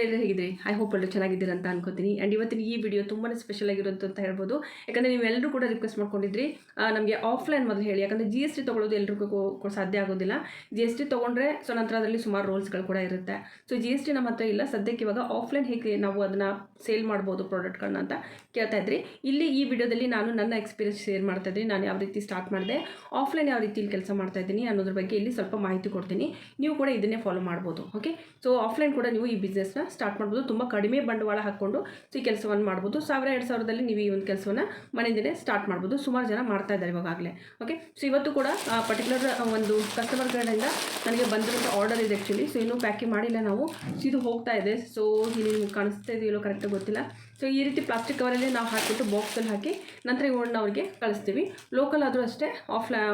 ಎಲ್ಲರೂ ಹೇಗಿದ್ದೀರಿ? I hope ಎಲ್ಲರೂ ಚೆನ್ನಾಗಿದ್ದೀರಿ ಅಂತ ಅನ್ಕೋತೀನಿ. ಆ್ಯಂಡ್ ಇವತ್ತಿನ ಈ ವಿಡಿಯೋ ತುಂಬಾ ಸ್ಪೆಷಲ್ ಆಗಿರುತ್ತೆ ಅಂತ ಹೇಳ್ಬೋದು. ಯಾಕಂದರೆ ನೀವೆಲ್ಲರೂ ಕೂಡ ರಿಕ್ವೆಸ್ಟ್ ಮಾಡ್ಕೊಂಡಿದ್ರಿ ನಮಗೆ ಆಫ್ಲೈನ್ ಮೊದಲು ಹೇಳಿ. ಯಾಕಂದರೆ GST ತೊಗೊಳ್ಳೋದು ಎಲ್ರಿಗೂ ಸಾಧ್ಯ ಆಗೋದಿಲ್ಲ. GST ತೊಗೊಂಡ್ರೆ ನಂತರ ಅದರಲ್ಲಿ ಸುಮಾರು ರೂಲ್ಸ್ಗಳು ಕೂಡ ಇರುತ್ತೆ. ಸೊ GST ನಮ್ಮ ಹತ್ರ ಇಲ್ಲ ಸದ್ಯಕ್ಕೆ. ಇವಾಗ ಆಫ್ಲೈನ್ ಹೇಗೆ ನಾವು ಅದನ್ನು ಸೇಲ್ ಮಾಡ್ಬೋದು ಪ್ರಾಡಕ್ಟ್ಗಳನ್ನ ಅಂತ ಕೇಳ್ತಾ ಇದ್ರಿ. ಇಲ್ಲಿ ಈ ವಿಡಿಯೋದಲ್ಲಿ ನಾನು ನನ್ನ ಎಕ್ಸ್ಪೀರಿಯನ್ಸ್ ಶೇರ್ ಮಾಡ್ತಾ ಇದ್ದೀನಿ. ನಾನು ಯಾವ ರೀತಿ ಸ್ಟಾರ್ಟ್ ಮಾಡಿದೆ, ಆಫ್ಲೈನ್ ಯಾವ ರೀತಿ ಕೆಲಸ ಮಾಡ್ತಾ ಇದ್ದೀನಿ ಅನ್ನೋದ್ರ ಬಗ್ಗೆ ಇಲ್ಲಿ ಸ್ವಲ್ಪ ಮಾಹಿತಿ ಕೊಡ್ತೀನಿ. ನೀವು ಕೂಡ ಇದನ್ನೇ ಫಾಲೋ ಮಾಡ್ಬೋದು. ಓಕೆ, ಸೊ ಆಫ್ಲೈನ್ ಕೂಡ ನೀವು ಈ ಬಿಸ್ನೆಸ್ನ ಸ್ಟಾರ್ಟ್ ಮಾಡ್ಬೋದು. ತುಂಬ ಕಡಿಮೆ ಬಂಡವಾಳ ಹಾಕ್ಕೊಂಡು ಈ ಕೆಲಸವನ್ನು ಮಾಡ್ಬೋದು. 1000-2000ದಲ್ಲಿ ನೀವು ಈ ಒಂದು ಕೆಲಸವನ್ನು ಮನೆಯಿಂದಲೇ ಸ್ಟಾರ್ಟ್ ಮಾಡ್ಬೋದು. ಸುಮಾರು ಜನ ಮಾಡ್ತಾ ಇದ್ದಾರೆ ಇವಾಗಲೇ. ಓಕೆ, ಸೊ ಇವತ್ತು ಕೂಡ ಪರ್ಟಿಕ್ಯುಲರ್ ಒಂದು ಕಸ್ಟಮರ್ಗಳಿಂದ ನನಗೆ ಬಂದಿರೋ ಆರ್ಡರ್ ಇದೆ ಆ್ಯಕ್ಚುಲಿ. ಸೊ ಇನ್ನೂ ಪ್ಯಾಕಿಂಗ್ ಮಾಡಿಲ್ಲ ನಾವು. ಇದು ಹೋಗ್ತಾ ಇದೆ. ಸೊ ಇಲ್ಲಿ ನಿಮ್ಗೆ ಕಾಣಿಸ್ತಾ ಇದೆಯಲ್ಲೋ ಕರೆಕ್ಟಾಗಿ ಗೊತ್ತಿಲ್ಲ. ಸೊ ಈ ರೀತಿ ಪ್ಲಾಸ್ಟಿಕ್ ಕವರಲ್ಲಿ ನಾವು ಹಾಕಿಬಿಟ್ಟು ಬಾಕ್ಸಲ್ಲಿ ಹಾಕಿ ನಂತರ ಇವುಗಳನ್ನ ಅವ್ರಿಗೆ ಕಳಿಸ್ತೀವಿ. ಲೋಕಲ್ ಆದರೂ ಅಷ್ಟೇ,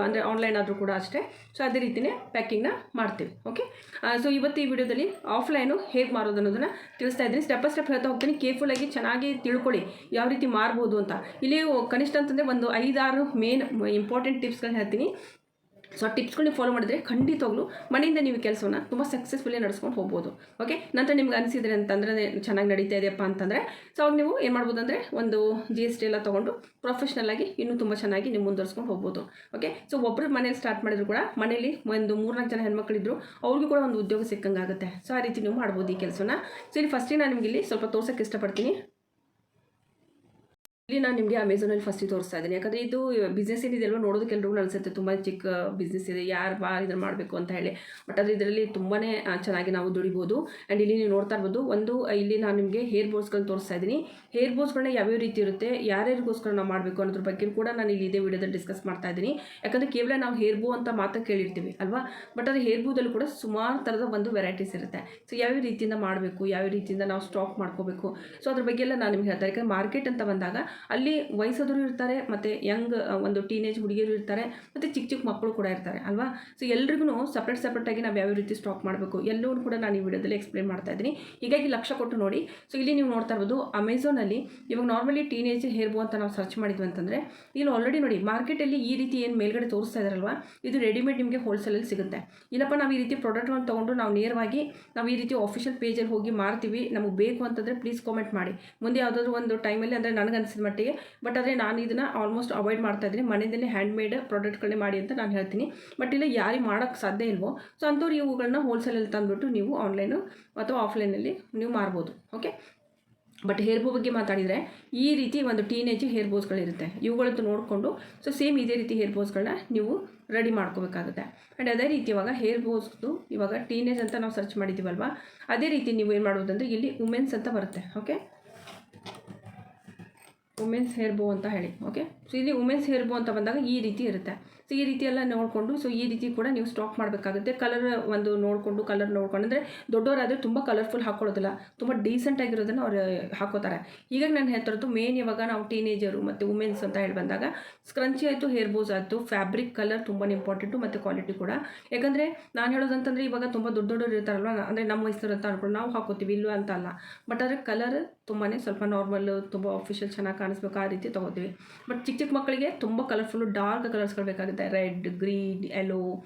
ಅಂದರೆ ಆನ್ಲೈನ್ ಆದರೂ ಕೂಡ ಅಷ್ಟೇ. ಸೊ ಅದೇ ರೀತಿಯೇ ಪ್ಯಾಕಿಂಗ್ನ ಮಾಡ್ತೀವಿ. ಓಕೆ, ಸೊ ಇವತ್ತು ಈ ವಿಡಿಯೋದಲ್ಲಿ ಆಫ್ಲೈನು ಹೇಗೆ ಮಾರೋದು ಅನ್ನೋದನ್ನು ತಿಳಿಸ್ತಾ ಇದ್ದೀನಿ. ಸ್ಟೆಪ್ ಬೈ ಸ್ಟೆಪ್ ಹೇಳ್ತಾ ಹೋಗ್ತೀನಿ. ಕೇರ್ಫುಲ್ಲಾಗಿ ಚೆನ್ನಾಗಿ ತಿಳ್ಕೊಳ್ಳಿ ಯಾವ ರೀತಿ ಮಾರ್ಬೋದು ಅಂತ. ಇಲ್ಲಿ ಕನಿಷ್ಠ ಅಂತಂದರೆ ಒಂದು 5-6 ಮೇನ್ ಇಂಪಾರ್ಟೆಂಟ್ ಟಿಪ್ಸ್ಗಳನ್ನ ಹೇಳ್ತೀನಿ. ಸೊ ಆ ಟಿಪ್ಸ್ಗಳನ್ನ ಫಾಲೋ ಮಾಡಿದರೆ ಖಂಡಿತವಾಗ್ಲೂ ಮನೆಯಿಂದ ನೀವು ಕೆಲಸವನ್ನು ತುಂಬ ಸಕ್ಸಸ್ಫುಲಿ ನಡೆಸ್ಕೊಂಡು ಹೋಗ್ಬೋದು. ಓಕೆ, ನಂತರ ನಿಮ್ಗೆ ಅನಿಸಿದ್ರೆ ಅಂತಂದರೆ ಚೆನ್ನಾಗಿ ನಡೀತಾ ಇದೆಯಪ್ಪ ಅಂತಂದರೆ ಸೊ ಅವಾಗ ನೀವು ಏನು ಮಾಡ್ಬೋದು ಅಂದರೆ ಒಂದು GST ಎಲ್ಲ ತೊಗೊಂಡು ಪ್ರೊಫೆಷ್ನಲ್ಲಾಗಿ ಇನ್ನೂ ತುಂಬ ಚೆನ್ನಾಗಿ ನೀವು ಮುಂದುವರ್ಸ್ಕೊಂಡು ಹೋಗ್ಬೋದು. ಓಕೆ, ಸೊ ಒಬ್ಬರು ಮನೇಲಿ ಸ್ಟಾರ್ಟ್ ಮಾಡಿದ್ರು ಕೂಡ ಮನೇಲಿ ಒಂದು 3-4 ಜನ ಹೆಣ್ಮಕ್ಳಿದ್ರು ಅವ್ರಿಗೂ ಕೂಡ ಒಂದು ಉದ್ಯೋಗ ಸಿಕ್ಕಂಗಾಗುತ್ತೆ. ಸೊ ಆ ರೀತಿ ನೀವು ಮಾಡ್ಬೋದು ಈ ಕೆಲಸನ. ಸೊ ಇಲ್ಲಿ ಫಸ್ಟಿಗೆ ನಾನು ನಿಮಗೆ ಇಲ್ಲಿ ಸ್ವಲ್ಪ ತೋರ್ಸೋಕ್ಕೆ ಇಷ್ಟಪಡ್ತೀನಿ. ಇಲ್ಲಿ ನಾನು ನಿಮಗೆ ಅಮೆಝಾನಲ್ಲಿ ಫಸ್ಟಿಗೆ ತೋರಿಸ್ತಾ ಇದ್ದೀನಿ. ಯಾಕಂದರೆ ಇದು ಬಿಸ್ನೆಸ್ ಏನಿದೆಯಲ್ವ ನೋಡೋದಕ್ಕೆ ಎಲ್ರಿಗೂ ಅನಿಸುತ್ತೆ ತುಂಬ ಚಿಕ್ಕ ಬಿಸ್ನೆಸ್ ಇದೆ, ಯಾರು ಇದನ್ನು ಮಾಡಬೇಕು ಅಂತ ಹೇಳಿ. ಬಟ್ ಅದು ಇದರಲ್ಲಿ ತುಂಬಾ ಚೆನ್ನಾಗಿ ನಾವು ದುಡಿಬೋದು. ಆ್ಯಂಡ್ ಇಲ್ಲಿ ನೀವು ನೋಡ್ತಾ ಇರ್ಬೋದು ಇಲ್ಲಿ ನಾನು ನಿಮಗೆ ಹೇರ್ ಬೋಸ್ಗಳನ್ನ ತೋರಿಸ್ತಾ ಇದ್ದೀನಿ. ಹೇರ್ ಬೋಸ್ಗಳನ್ನ ಯಾವ್ಯಾವ ರೀತಿ ಇರುತ್ತೆ, ಯಾರ್ಯಾರಿಗೋಸ್ಕರ ನಾವು ಮಾಡಬೇಕು ಅನ್ನೋದ್ರ ಬಗ್ಗೆ ಕೂಡ ನಾನು ಇಲ್ಲಿ ಇದೇ ವಿಡಿಯೋದಲ್ಲಿ ಡಿಸ್ಕಸ್ ಮಾಡ್ತಾ ಇದ್ದೀನಿ. ಯಾಕಂದರೆ ಕೇವಲ ನಾವು ಹೇರ್ ಬೋ ಅಂತ ಮಾತ್ರ ಕೇಳಿರ್ತೀವಿ ಅಲ್ವಾ. ಬಟ್ ಅದು ಹೇರ್ ಬೋದಲ್ಲೂ ಕೂಡ ಸುಮಾರು ಥರದ ಒಂದು ವೆರೈಟೀಸ್ ಇರುತ್ತೆ. ಸೊ ಯಾವ ರೀತಿಯಿಂದ ಮಾಡಬೇಕು, ಯಾವ ರೀತಿಯಿಂದ ನಾವು ಸ್ಟಾಕ್ ಮಾಡ್ಕೋಬೇಕು, ಸೊ ಅದ್ರ ಬಗ್ಗೆ ಎಲ್ಲ ನಾನು ನಿಮ್ಗೆ ಹೇಳ್ತಾರೆ. ಯಾಕಂದರೆ ಮಾರ್ಕೆಟ್ ಅಂತ ಬಂದಾಗ ಅಲ್ಲಿ ವಯಸ್ಸಾದರೂ ಇರ್ತಾರೆ, ಮತ್ತು ಯಂಗ್ ಒಂದು ಟೀನೇಜ್ ಹುಡುಗಿಯರು ಇರ್ತಾರೆ, ಮತ್ತು ಚಿಕ್ಕ ಚಿಕ್ಕ ಮಕ್ಕಳು ಕೂಡ ಇರ್ತಾರೆ ಅಲ್ವಾ. ಸೊ ಎಲ್ರಿಗೂ ಸಪ್ರೇಟಾಗಿ ನಾವು ಯಾವ ರೀತಿ ಸ್ಟಾಕ್ ಮಾಡಬೇಕು ಎಲ್ಲವೂ ಕೂಡ ನಾನು ಈ ವಿಡಿಯೋದಲ್ಲಿ ಎಕ್ಸ್ಪ್ಲೇನ್ ಮಾಡ್ತಾ ಇದ್ದೀನಿ. ಹೀಗಾಗಿ ಲಕ್ಷ್ಯ ಕೊಟ್ಟು ನೋಡಿ. ಸೊ ಇಲ್ಲಿ ನೀವು ನೋಡ್ತಾ ಇರ್ಬೋದು ಅಮೆಝಾನಲ್ಲಿ ಇವಾಗ ನಾರ್ಮಲಿ ಟೀನೇಜ್ ಹೇರ್ ಬೋ ಅಂತ ನಾವು ಸರ್ಚ್ ಮಾಡಿದ್ವಿ ಅಂತಂದರೆ ಇಲ್ಲಿ ಆಲ್ರೆಡಿ ನೋಡಿ ಮಾರ್ಕೆಟಲ್ಲಿ ಈ ರೀತಿ ಏನು ಮೇಲ್ಗಡೆ ತೋರಿಸ್ತಾ ಇದ್ದಾರಲ್ವ, ಇದು ರೆಡಿಮೇಡ್ ನಿಮಗೆ ಹೋಲ್ಸೇಲಲ್ಲಿ ಸಿಗುತ್ತೆ. ಇಲ್ಲಪ್ಪ ನಾವು ಈ ರೀತಿ ಪ್ರಾಡಕ್ಟ್ಗಳನ್ನು ತೊಗೊಂಡು ನಾವು ನೇರವಾಗಿ ನಾವು ಈ ರೀತಿ ಆಫಿಷಿಯಲ್ ಪೇಜಲ್ಲಿ ಹೋಗಿ ಮಾರ್ತೀವಿ, ನಮಗೆ ಬೇಕು ಅಂತಂದರೆ ಪ್ಲೀಸ್ ಕಾಮೆಂಟ್ ಮಾಡಿ. ಮುಂದೆ ಯಾವುದಾದ್ರೂ ಒಂದು ಟೈಮಲ್ಲಿ ಅಂದರೆ ನನಗನ್ಸಿದ ಮಟ್ಟಿಗೆ. ಬಟ್ ಆದರೆ ನಾನು ಇದನ್ನು ಆಲ್ಮೋಸ್ಟ್ ಅವಾಯ್ಡ್ ಮಾಡ್ತಾ ಇದ್ದೀನಿ. ಮನೆಯಲ್ಲೇ ಹ್ಯಾಂಡ್ಮೇಡ್ ಪ್ರಾಡಕ್ಟ್ಗಳನ್ನೇ ಮಾಡಿ ಅಂತ ನಾನು ಹೇಳ್ತೀನಿ. ಬಟ್ ಇಲ್ಲ ಯಾರಿಗೆ ಮಾಡೋಕ್ಕೆ ಸಾಧ್ಯ ಇಲ್ವೋ ಸೊ ಅಂಥವ್ರು ಇವುಗಳನ್ನ ಹೋಲ್ಸೇಲಲ್ಲಿ ತಂದುಬಿಟ್ಟು ನೀವು ಆನ್ಲೈನು ಅಥವಾ ಆಫ್ಲೈನಲ್ಲಿ ನೀವು ಮಾರ್ಬೋದು. ಓಕೆ, ಬಟ್ ಹೇರ್ ಬೋ ಬಗ್ಗೆ ಮಾತಾಡಿದರೆ ಈ ರೀತಿ ಒಂದು ಟೀನೇಜ್ ಹೇರ್ ಬೋಸ್ಗಳಿರುತ್ತೆ. ಇವುಗಳಂತೂ ನೋಡಿಕೊಂಡು ಸೊ ಸೇಮ್ ಇದೇ ರೀತಿ ಹೇರ್ ಬೋಸ್ಗಳನ್ನ ನೀವು ರೆಡಿ ಮಾಡ್ಕೋಬೇಕಾಗುತ್ತೆ. ಆ್ಯಂಡ್ ಅದೇ ರೀತಿ ಇವಾಗ ಹೇರ್ ಬೋಸ್ದು ಇವಾಗ ಟೀನೇಜ್ ಅಂತ ನಾವು ಸರ್ಚ್ ಮಾಡಿದ್ದೀವಲ್ವ, ಅದೇ ರೀತಿ ನೀವು ಏನು ಮಾಡೋದಂದರೆ ಇಲ್ಲಿ ವುಮೆನ್ಸ್ ಅಂತ ಬರುತ್ತೆ. ಓಕೆ, ವುಮೆನ್ಸ್ ಹೇರ್ ಬೋ ಅಂತ ಹೇಳಿ. ಓಕೆ, ಸೊ ಇಲ್ಲಿ ವುಮೆನ್ಸ್ ಹೇರ್ ಬೋ ಅಂತ ಬಂದಾಗ ಈ ರೀತಿ ಇರುತ್ತೆ. ಸೊ ಈ ರೀತಿ ಎಲ್ಲ ನೋಡಿಕೊಂಡು ಸೊ ಈ ರೀತಿ ಕೂಡ ನೀವು ಸ್ಟಾಕ್ ಮಾಡಬೇಕಾಗುತ್ತೆ. ಕಲರ್ ಒಂದು ನೋಡಿಕೊಂಡು ಅಂದರೆ ದೊಡ್ಡವರಾದರೆ ತುಂಬ ಕಲರ್ಫುಲ್ ಹಾಕ್ಕೊಳ್ಳೋದಿಲ್ಲ, ತುಂಬ ಡೀಸೆಂಟಾಗಿರೋದನ್ನು ಅವ್ರು ಹಾಕೋತಾರೆ. ಹೀಗಾಗಿ ನಾನು ಹೇಳ್ತಿರೋದು ಮೇನ್ ಇವಾಗ ನಾವು ಟೀನೇಜರು ಮತ್ತು ವುಮೆನ್ಸ್ ಅಂತ ಹೇಳಿ ಬಂದಾಗ ಸ್ಕ್ರಂಚಿ ಆಯಿತು, ಹೇರ್ ಬೋಸ್ ಆಯಿತು, ಫ್ಯಾಬ್ರಿಕ್ ಕಲರ್ ತುಂಬಾ ಇಂಪಾರ್ಟೆಂಟು ಮತ್ತು ಕ್ವಾಲಿಟಿ ಕೂಡ. ಯಾಕಂದರೆ ನಾನು ಹೇಳೋದಂತಂದರೆ ಇವಾಗ ತುಂಬ ದೊಡ್ಡವರು ಇರ್ತಾರಲ್ವ, ಅಂದರೆ ನಮ್ಮ ವಯಸ್ಸರು ಅಂತ ಅಂದ್ಕೊಂಡು ನಾವು ಹಾಕೋತೀವಿ ಇಲ್ಲೂ ಅಂತ ಅಲ್ಲ. ಬಟ್ ಆದರೆ ಕಲರ್ ತುಂಬಾ ಸ್ವಲ್ಪ ನಾರ್ಮಲ್ಲು, ತುಂಬ ಆಫಿಷಿಯಲ್ ಚೆನ್ನಾಗಿ ಕಾಣಿಸ್ಬೇಕು ಆ ರೀತಿ ತೊಗೋತೀವಿ. ಬಟ್ ಚಿಕ್ಕ ಚಿಕ್ಕ ಮಕ್ಕಳಿಗೆ ತುಂಬ ಕಲರ್ಫುಲ್ಲು ಡಾರ್ಕ್ ಕಲರ್ಸ್ಗಳು ಬೇಕಾಗುತ್ತೆ. ರೆಡ್, ಗ್ರೀನ್, ಯೆಲ್ಲೋ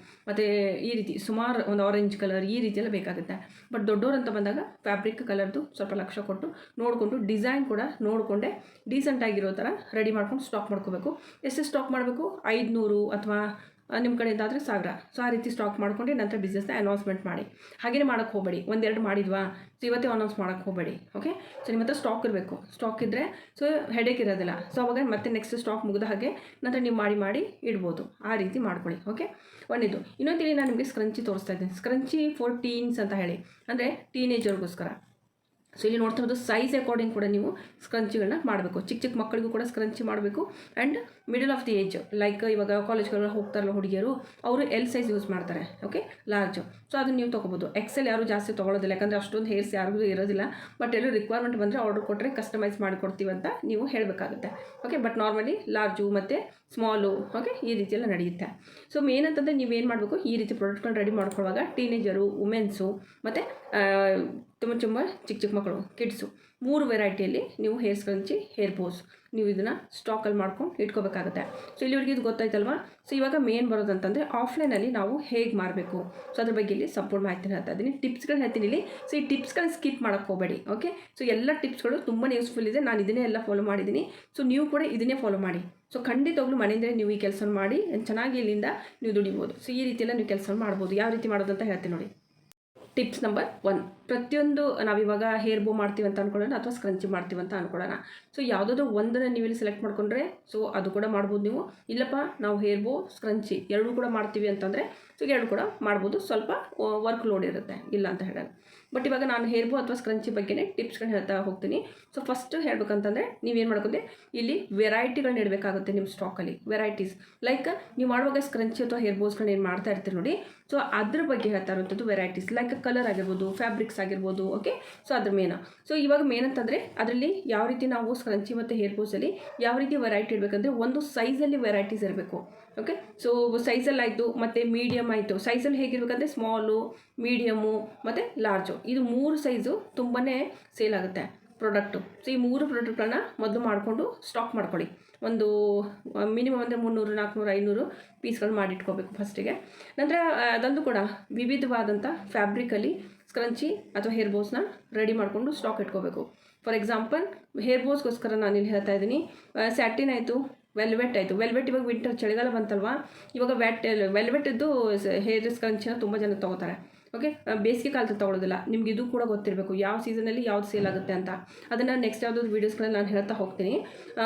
ಮತ್ತು ಈ ರೀತಿ ಸುಮಾರು ಒಂದು ಆರೆಂಜ್ ಕಲರ್ ಈ ರೀತಿ ಎಲ್ಲ ಬೇಕಾಗುತ್ತೆ. ಬಟ್ ದೊಡ್ಡವರು ಅಂತ ಬಂದಾಗ ಫ್ಯಾಬ್ರಿಕ್ ಕಲರ್ದು ಸ್ವಲ್ಪ ಲಕ್ಷ್ಯ ಕೊಟ್ಟು ನೋಡಿಕೊಂಡು ಡಿಸೈನ್ ಕೂಡ ನೋಡಿಕೊಂಡೆ ಡೀಸೆಂಟಾಗಿರೋ ಥರ ರೆಡಿ ಮಾಡ್ಕೊಂಡು ಸ್ಟಾಕ್ ಮಾಡ್ಕೋಬೇಕು. ಎಷ್ಟು ಸ್ಟಾಕ್ ಮಾಡಬೇಕು, 500 ಅಥವಾ ನಿಮ್ಮ ಕಡೆಯಿಂದಾದರೆ 1000. ಸೊ ಆ ರೀತಿ ಸ್ಟಾಕ್ ಮಾಡ್ಕೊಂಡು ನಂತರ ಬಿಸ್ನೆಸ್ನ ಅನೌನ್ಸ್ಮೆಂಟ್ ಮಾಡಿ. ಹಾಗೇ ಮಾಡೋಕ್ಕೆ ಹೋಗಬೇಡಿ. 1-2 ಮಾಡಿದ್ವಾ ಸೊ ಇವತ್ತೇ ಅನೌನ್ಸ್ ಮಾಡೋಕ್ಕೆ ಹೋಗಬೇಡಿ. ಓಕೆ, ಸೊ ನಿಮ್ಮ ಹತ್ರ ಸ್ಟಾಕ್ ಇರಬೇಕು. ಸ್ಟಾಕ್ ಇದ್ದರೆ ಸೊ ಹೆಡೇಕ್ ಇರೋದಿಲ್ಲ. ಸೊ ಅವಾಗ ಮತ್ತೆ ನೆಕ್ಸ್ಟ್ ಸ್ಟಾಕ್ ಮುಗಿದ ಹಾಗೆ ನಂತರ ನೀವು ಮಾಡಿ ಇಡ್ಬೋದು. ಆ ರೀತಿ ಮಾಡ್ಕೊಳ್ಳಿ. ಓಕೆ, ಒಂದಿದ್ದು. ಇನ್ನೊಂದು ನಾನು ನಿಮಗೆ ಸ್ಕ್ರಂಚಿ ತೋರಿಸ್ತಾ ಇದ್ದೀನಿ. ಸ್ಕ್ರಂಚಿ ಫಾರ್ ಟೀನ್ಸ್ ಅಂತ ಹೇಳಿ, ಅಂದರೆ ಟೀನೇಜರ್ಗೋಸ್ಕರ. ಸೊ ಇಲ್ಲಿ ನೋಡ್ತಾ ಇರೋದು ಸೈಜ್ ಅಕಾರ್ಡಿಂಗ್ ಕೂಡ ನೀವು ಸ್ಕ್ರಂಚಿಗಳನ್ನ ಮಾಡಬೇಕು. ಚಿಕ್ಕ ಚಿಕ್ಕ ಮಕ್ಕಳಿಗೂ ಕೂಡ ಸ್ಕ್ರಂಚಿ ಮಾಡಬೇಕು. And middle of the age, like ಇವಾಗ ಕಾಲೇಜ್ಗೆಲ್ಲ ಹೋಗ್ತಾರಲ್ಲ ಹುಡುಗಿಯರು, ಅವರು ಎಲ್ ಸೈಜ್ ಯೂಸ್ ಮಾಡ್ತಾರೆ. Okay, large. ಸೊ ಅದನ್ನು ನೀವು ತೊಗೋಬೋದು. ಎಕ್ಸೆಲ್ ಯಾರು ಜಾಸ್ತಿ ತೊಗೊಳ್ಳೋದಿಲ್ಲ, ಯಾಕಂದರೆ ಅಷ್ಟೊಂದು ಹೇರ್ಸ್ ಯಾರಿಗೂ ಇರೋದಿಲ್ಲ. ಬಟ್ ಎಲ್ಲರೂ ರಿಕ್ವೈರ್ಮೆಂಟ್ ಬಂದರೆ ಆರ್ಡರ್ ಕೊಟ್ಟರೆ ಕಸ್ಟಮೈಸ್ ಮಾಡಿಕೊಡ್ತೀವಿ ಅಂತ ನೀವು ಹೇಳಬೇಕಾಗುತ್ತೆ. ಓಕೆ, ಬಟ್ ನಾರ್ಮಲಿ ಲಾರ್ಜು ಮತ್ತು ಸ್ಮಾಲು ಓಕೆ ಈ ರೀತಿ ಎಲ್ಲ ನಡೆಯುತ್ತೆ. ಸೊ ಮೇನ್ ಅಂತಂದರೆ ನೀವೇನು ಮಾಡಬೇಕು, ಈ ರೀತಿ ಪ್ರಾಡಕ್ಟ್ಗಳನ್ನ ರೆಡಿ ಮಾಡ್ಕೊಳ್ಳುವಾಗ ಟೀನೇಜರು, ವುಮೆನ್ಸು ಮತ್ತು ತುಂಬ ಚಿಕ್ಕ ಚಿಕ್ಕ ಮಕ್ಕಳು, ಕಿಡ್ಸು, 3 ವೆರೈಟಿಯಲ್ಲಿ ನೀವು ಹೇರ್ ಸ್ಕ್ರಂಚಿ, ಹೇರ್ ಬೋಸ್ ನೀವು ಇದನ್ನು ಸ್ಟಾಕಲ್ಲಿ ಮಾಡ್ಕೊಂಡು ಇಟ್ಕೋಬೇಕಾಗುತ್ತೆ. ಸೊ ಇಲ್ಲಿವರೆಗೆ ಇದು ಗೊತ್ತಾಯ್ತಲ್ವಾ. ಸೊ ಇವಾಗ ಮೇನ್ ಬರೋದಂತಂದರೆ ಆಫ್ಲೈನಲ್ಲಿ ನಾವು ಹೇಗೆ ಮಾರಬೇಕು, ಸೊ ಅದ್ರ ಬಗ್ಗೆ ಇಲ್ಲಿ ಸಂಪೂರ್ಣ ಮಾಹಿತಿನ ಹೇಳ್ತಾ ಇದ್ದೀನಿ, ಟಿಪ್ಸ್ಗಳನ್ನ ಹೇಳ್ತೀನಿ ಇಲ್ಲಿ. ಸೊ ಈ ಟಿಪ್ಸ್ಗಳನ್ನ ಸ್ಕಿಪ್ ಮಾಡೋಕ್ಕೆ ಹೋಗಬೇಡಿ. ಓಕೆ, ಸೊ ಎಲ್ಲ ಟಿಪ್ಸ್ಗಳು ತುಂಬಾ ಯೂಸ್ಫುಲ್ ಇದೆ. ನಾನು ಇದನ್ನೇ ಎಲ್ಲ ಫಾಲೋ ಮಾಡಿದ್ದೀನಿ. ಸೊ ನೀವು ಕೂಡ ಇದನ್ನೇ ಫಾಲೋ ಮಾಡಿ. ಸೊ ಖಂಡಿತವಾಗ್ಲೂ ಮನೆಯಿಂದಲೇ ನೀವು ಈ ಕೆಲಸ ಮಾಡಿ ಚೆನ್ನಾಗಿ ಇಲ್ಲಿಂದ ನೀವು ದುಡಿಬೋದು. ಸೊ ಈ ರೀತಿಯೆಲ್ಲ ನೀವು ಕೆಲಸ ಮಾಡ್ಬೋದು. ಯಾವ ರೀತಿ ಮಾಡೋದು ಅಂತ ಹೇಳ್ತೀನಿ ನೋಡಿ. ಟಿಪ್ಸ್ ನಂಬರ್ 1, ಪ್ರತಿಯೊಂದು ನಾವಿವಾಗ ಹೇರ್ ಬೋ ಮಾಡ್ತೀವಿ ಅಂತ ಅಂದ್ಕೊಳ್ಳೋಣ ಅಥವಾ ಸ್ಕ್ರಂಚಿ ಮಾಡ್ತೀವಿ ಅಂತ ಅಂದ್ಕೊಳ್ಳೋಣ. ಸೊ ಯಾವುದಾದ್ರೂ ಒಂದನ್ನು ನೀವು ಇಲ್ಲಿ ಸೆಲೆಕ್ಟ್ ಮಾಡ್ಕೊಂಡ್ರೆ ಸೊ ಅದು ಕೂಡ ಮಾಡ್ಬೋದು ನೀವು. ಇಲ್ಲಪ್ಪ ನಾವು ಹೇರ್ ಬೋ ಸ್ಕ್ರಂಚಿ ಎರಡೂ ಕೂಡ ಮಾಡ್ತೀವಿ ಅಂತಂದರೆ ಸೊ ಎರಡು ಕೂಡ ಮಾಡ್ಬೋದು. ಸ್ವಲ್ಪ ವರ್ಕ್ ಲೋಡ್ ಇರುತ್ತೆ, ಇಲ್ಲ ಅಂತ ಹೇಳೋಣ. ಬಟ್ ಇವಾಗ ನಾನು ಹೇರ್ ಬೋ ಅಥವಾ ಸ್ಕ್ರಂಚಿ ಬಗ್ಗೆನೇ ಟಿಪ್ಸ್ಗಳನ್ನ ಹೇಳ್ತಾ ಹೋಗ್ತೀನಿ. ಸೊ ಫಸ್ಟ್ ಹೇಳ್ಬೇಕಂತಂದರೆ ನೀವೇನು ಮಾಡ್ಕೊಂಡೆ, ಇಲ್ಲಿ ವೆರೈಟಿಗಳನ್ನ ಇಡಬೇಕಾಗುತ್ತೆ ನಿಮ್ಮ ಸ್ಟಾಕಲ್ಲಿ. ವೆರೈಟೀಸ್ ಲೈಕ್ ನೀವು ಮಾಡುವಾಗ ಸ್ಕ್ರಂಚಿ ಅಥವಾ ಹೇರ್ ಬೋಸ್ಗಳನ್ನ ಏನು ಮಾಡ್ತಾ ಇರ್ತೀರಿ ನೋಡಿ. ಸೊ ಅದ್ರ ಬಗ್ಗೆ ಹೇಳ್ತಾ ಇರುವಂಥದ್ದು ವೆರೈಟೀಸ್ ಲೈಕ್ ಕಲರ್ ಆಗಿರ್ಬೋದು, ಫ್ಯಾಬ್ರಿಕ್ಸ್ ಆಗಿರ್ಬೋದು. ಓಕೆ, ಸೊ ಅದ್ರ ಮೇನ್. ಸೊ ಇವಾಗ ಮೇನ್ ಅಂತಂದರೆ ಅದರಲ್ಲಿ ಯಾವ ರೀತಿ ನಾವು ಸ್ಕ್ರಂಚಿ ಮತ್ತು ಹೇರ್ ಬೋಸಲ್ಲಿ ಯಾವ ರೀತಿ ವೆರೈಟಿ ಇರಬೇಕಂದ್ರೆ ಒಂದು ಸೈಜಲ್ಲಿ ವೆರೈಟೀಸ್ ಇರಬೇಕು. ಓಕೆ, ಸೊ ಸೈಜಲ್ಲಿ ಆಯಿತು ಮತ್ತು ಮೀಡಿಯಮ್ ಆಯಿತು. ಸೈಜಲ್ಲಿ ಹೇಗಿರ್ಬೇಕಂದ್ರೆ ಸ್ಮಾಲು, ಮೀಡಿಯಮು ಮತ್ತು ಲಾರ್ಜು, ಇದು 3 ಸೈಜು ತುಂಬಾ ಸೇಲ್ ಆಗುತ್ತೆ ಪ್ರಾಡಕ್ಟು. ಸೊ ಈ 3 ಪ್ರಾಡಕ್ಟ್ಗಳನ್ನ ಮೊದಲು ಮಾಡಿಕೊಂಡು ಸ್ಟಾಕ್ ಮಾಡ್ಕೊಳ್ಳಿ. ಒಂದು ಮಿನಿಮಮ್ ಅಂದರೆ 300, 400, 500 ಪೀಸ್ಗಳು ಮಾಡಿಟ್ಕೋಬೇಕು ಫಸ್ಟಿಗೆ. ನಂತರ ಅದೊಂದು ಕೂಡ ವಿವಿಧವಾದಂಥ ಫ್ಯಾಬ್ರಿಕಲ್ಲಿ ಸ್ಕ್ರಂಚಿ ಅಥವಾ ಹೇರ್ ಬೋಸ್ನ ರೆಡಿ ಮಾಡಿಕೊಂಡು ಸ್ಟಾಕ್ ಇಟ್ಕೋಬೇಕು. ಫಾರ್ ಎಕ್ಸಾಂಪಲ್ ಹೇರ್ ಬೋಸ್ಗೋಸ್ಕರ ನಾನು ಇಲ್ಲಿ ಹೇಳ್ತಾ ಇದ್ದೀನಿ, ಸ್ಯಾಟಿನ್ ಆಯಿತು, ವೆಲ್ವೆಟ್ ಆಯಿತು. ವೆಲ್ವೆಟ್ ಇವಾಗ ವಿಂಟರ್ ಚಳಿಗಾಲ ಬಂತಲ್ವಾ, ಇವಾಗ ವೆಲ್ವೆಟಿದ್ದು ಹೇರ್ ಸ್ಕ್ರಂಚಿನ ತುಂಬ ಜನ ತೊಗೋತಾರೆ. ಓಕೆ, ಬೇಸಿಗೆ ಕಾಲದಲ್ಲಿ ತೊಗೊಳೋದಿಲ್ಲ. ನಿಮ್ಗೆ ಇದು ಕೂಡ ಗೊತ್ತಿರಬೇಕು ಯಾವ ಸೀಸನಲ್ಲಿ ಯಾವ್ದು ಸೇಲ್ ಆಗುತ್ತೆ ಅಂತ. ಅದನ್ನು ನೆಕ್ಸ್ಟ್ ಯಾವುದಾದ್ರು ವೀಡಿಯೋಸ್ಗಳನ್ನ ನಾನು ಹೇಳ್ತಾ ಹೋಗ್ತೀನಿ.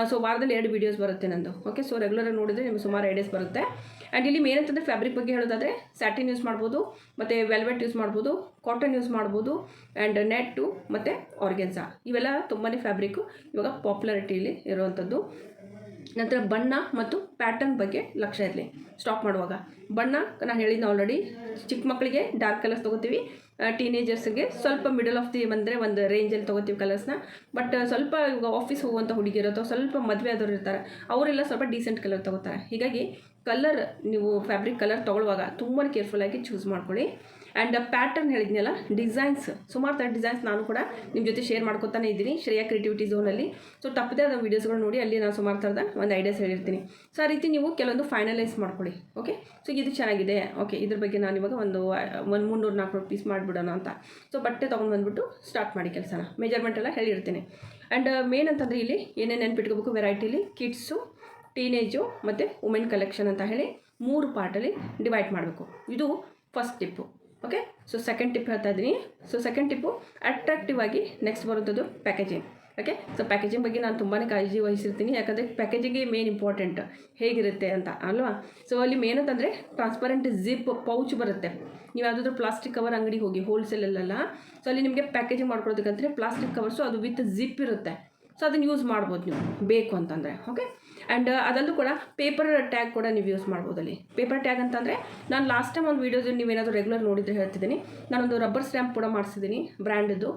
ಸೊ ವಾರದಲ್ಲಿ 2 ವೀಡಿಯೋಸ್ ಬರುತ್ತೆ ನಂದು. ಓಕೆ, ಸೊ ರೆಗ್ಯುಲರಾಗಿ ನೋಡಿದರೆ ನಿಮಗೆ ಸುಮಾರು ಐಡಿಯಾಸ್ ಬರುತ್ತೆ. ಆ್ಯಂಡ್ ಇಲ್ಲಿ ಮೇನ್ ಅಂತಂದರೆ ಫ್ಯಾಬ್ರಿಕ್ ಬಗ್ಗೆ ಹೇಳೋದಾದರೆ ಸ್ಯಾಟಿನ್ ಯೂಸ್ ಮಾಡ್ಬೋದು, ಮತ್ತು ವೆಲ್ವೆಟ್ ಯೂಸ್ ಮಾಡ್ಬೋದು, ಕಾಟನ್ ಯೂಸ್ ಮಾಡ್ಬೋದು, ಆ್ಯಂಡ್ ನೆಟ್ಟು ಮತ್ತು ಆರ್ಗೆನ್ಸಾ, ಇವೆಲ್ಲ ತುಂಬಾ ಫ್ಯಾಬ್ರಿಕ್ಕು ಇವಾಗ ಪಾಪ್ಯುಲಾರಿಟಿಯಲ್ಲಿ ಇರುವಂಥದ್ದು. ನಂತರ ಬಣ್ಣ ಮತ್ತು ಪ್ಯಾಟರ್ನ್ ಬಗ್ಗೆ ಲಕ್ಷ್ಯ ಇರಲಿ ಸ್ಟಾಕ್ ಮಾಡುವಾಗ. ಬಣ್ಣ ನಾನು ಹೇಳಿದ್ನ ಆಲ್ರೆಡಿ, ಚಿಕ್ಕ ಮಕ್ಕಳಿಗೆ ಡಾರ್ಕ್ ಕಲರ್ಸ್ ತೊಗೋತೀವಿ, ಟೀನೇಜರ್ಸ್ಗೆ ಸ್ವಲ್ಪ ಮಿಡಲ್ ಆಫ್ ದಿ ಬಂದರೆ ಒಂದು ರೇಂಜಲ್ಲಿ ತೊಗೋತೀವಿ ಕಲರ್ಸ್ನ. ಬಟ್ ಸ್ವಲ್ಪ ಇವಾಗ ಆಫೀಸ್ ಹೋಗುವಂಥ ಹುಡುಗಿರು ಅಥವಾ ಸ್ವಲ್ಪ ಮದುವೆ ಆದವ್ರು ಇರ್ತಾರೆ, ಅವರೆಲ್ಲ ಸ್ವಲ್ಪ ಡೀಸೆಂಟ್ ಕಲರ್ ತೊಗೋತಾರೆ. ಹೀಗಾಗಿ ಕಲರ್ ನೀವು ಫ್ಯಾಬ್ರಿಕ್ ಕಲರ್ ತೊಗೊಳ್ಳುವಾಗ ತುಂಬಾ ಕೇರ್ಫುಲ್ಲಾಗಿ ಚೂಸ್ ಮಾಡ್ಕೊಳ್ಳಿ. ಆ್ಯಂಡ್ ಪ್ಯಾಟರ್ನ್ ಹೇಳಿದ್ನಲ್ಲ, ಡಿಸೈನ್ಸ್, ಸುಮಾರು ಥರ ಡಿಸೈನ್ಸ್ ನಾನು ಕೂಡ ನಿಮ್ಮ ಜೊತೆ ಶೇರ್ ಮಾಡ್ಕೊತಾನೆ ಇದ್ದೀನಿ ಶ್ರೇಯಾ ಕ್ರಿಯೇಟಿವಿಟಿ ಝೋನಲ್ಲಿ. ಸೊ ತಪ್ಪದೇ ಅದರ ವೀಡಿಯೋಸ್ಗಳು ನೋಡಿ, ಅಲ್ಲಿ ನಾನು ಸುಮಾರು ಥರದ ಒಂದು ಐಡಿಯಾಸ್ ಹೇಳಿರ್ತೀನಿ. ಸೊ ಆ ರೀತಿ ನೀವು ಕೆಲವೊಂದು ಫೈನಲೈಸ್ ಮಾಡ್ಕೊಳ್ಳಿ. ಓಕೆ, ಸೊ ಇದು ಚೆನ್ನಾಗಿದೆ, ಓಕೆ ಇದ್ರ ಬಗ್ಗೆ ನಾನು ಇವಾಗ ಒಂದು 300-400 ಪೀಸ್ ಮಾಡಿಬಿಡೋಣ ಅಂತ. ಸೊ ಬಟ್ಟೆ ತೊಗೊಂಡು ಬಂದುಬಿಟ್ಟು ಸ್ಟಾರ್ಟ್ ಮಾಡಿ ಕೆಲಸನ. ಮೆಜರ್ಮೆಂಟ್ ಎಲ್ಲ ಹೇಳಿರ್ತೀನಿ. ಆ್ಯಂಡ್ ಮೇನ್ ಅಂತಂದರೆ ಇಲ್ಲಿ ಏನೇನು ನೆನ್ಪಿಟ್ಕೋಬೇಕು, ವೆರೈಟಿಲಿ ಕಿಡ್ಸು, ಟೀನೇಜು ಮತ್ತು ವುಮೆನ್ ಕಲೆಕ್ಷನ್ ಅಂತ ಹೇಳಿ 3 ಪಾರ್ಟಲ್ಲಿ ಡಿವೈಡ್ ಮಾಡಬೇಕು. ಇದು first Tipu. Okay, so second tip ಹೇಳ್ತಾ ಇದ್ದೀನಿ. ಸೊ ಸೆಕೆಂಡ್ ಟಿಪ್ಪು ಅಟ್ರಾಕ್ಟಿವ್ ಆಗಿ ನೆಕ್ಸ್ಟ್ ಬರುವಂಥದ್ದು ಪ್ಯಾಕೇಜಿಂಗ್. ಓಕೆ, ಸೊ ಪ್ಯಾಕೇಜಿಂಗ್ ಬಗ್ಗೆ ನಾನು ತುಂಬಾ ಕಾಳಜಿ ವಹಿಸಿರ್ತೀನಿ, ಯಾಕಂದರೆ ಪ್ಯಾಕೇಜಿಂಗ್ಗೆ ಮೇನ್ ಇಂಪಾರ್ಟೆಂಟ್ ಹೇಗಿರುತ್ತೆ ಅಂತ ಅಲ್ವಾ. ಸೊ ಅಲ್ಲಿ ಮೇನ್ ಅಂತಂದರೆ ಟ್ರಾನ್ಸ್ಪರೆಂಟ್ ಜಿಪ್ ಪೌಚ್ ಬರುತ್ತೆ. ನೀವು ಯಾವುದಾದ್ರೂ ಪ್ಲಾಸ್ಟಿಕ್ ಕವರ್ ಅಂಗಡಿಗೆ ಹೋಗಿ ಹೋಲ್ಸೇಲಲ್ಲೆಲ್ಲ, ಸೊ ಅಲ್ಲಿ ನಿಮಗೆ ಪ್ಯಾಕೇಜಿಂಗ್ ಮಾಡ್ಕೊಳ್ಳೋದಕ್ಕಂದರೆ ಪ್ಲಾಸ್ಟಿಕ್ ಕವರ್ಸು ಅದು ವಿತ್ ಜಿಪ್ ಇರುತ್ತೆ. ಸೊ ಅದನ್ನು ಯೂಸ್ ಮಾಡ್ಬೋದು ನೀವು ಬೇಕು ಅಂತಂದರೆ. ಓಕೆ, ಆ್ಯಂಡ್ ಅದಲ್ಲೂ ಕೂಡ ಪೇಪರ್ ಟ್ಯಾಗ್ ಕೂಡ ನೀವು ಯೂಸ್ ಮಾಡ್ಬೋದು. ಅಲ್ಲಿ ಪೇಪರ್ ಟ್ಯಾಗ್ ಅಂತಂದರೆ ನಾನು ಲಾಸ್ಟ್ ಟೈಮ್ ಒಂದು ವೀಡಿಯೋದಲ್ಲಿ ನೀವೇನಾದರೂ ರೆಗ್ಯುಲರ್ ನೋಡಿದರೆ ಹೇಳ್ತಿದ್ದೀನಿ, ನಾನೊಂದು ರಬ್ಬರ್ ಸ್ಟ್ಯಾಂಪ್ ಕೂಡ ಮಾಡಿಸಿದ್ದೀನಿ ಬ್ರ್ಯಾಂಡದ್ದು.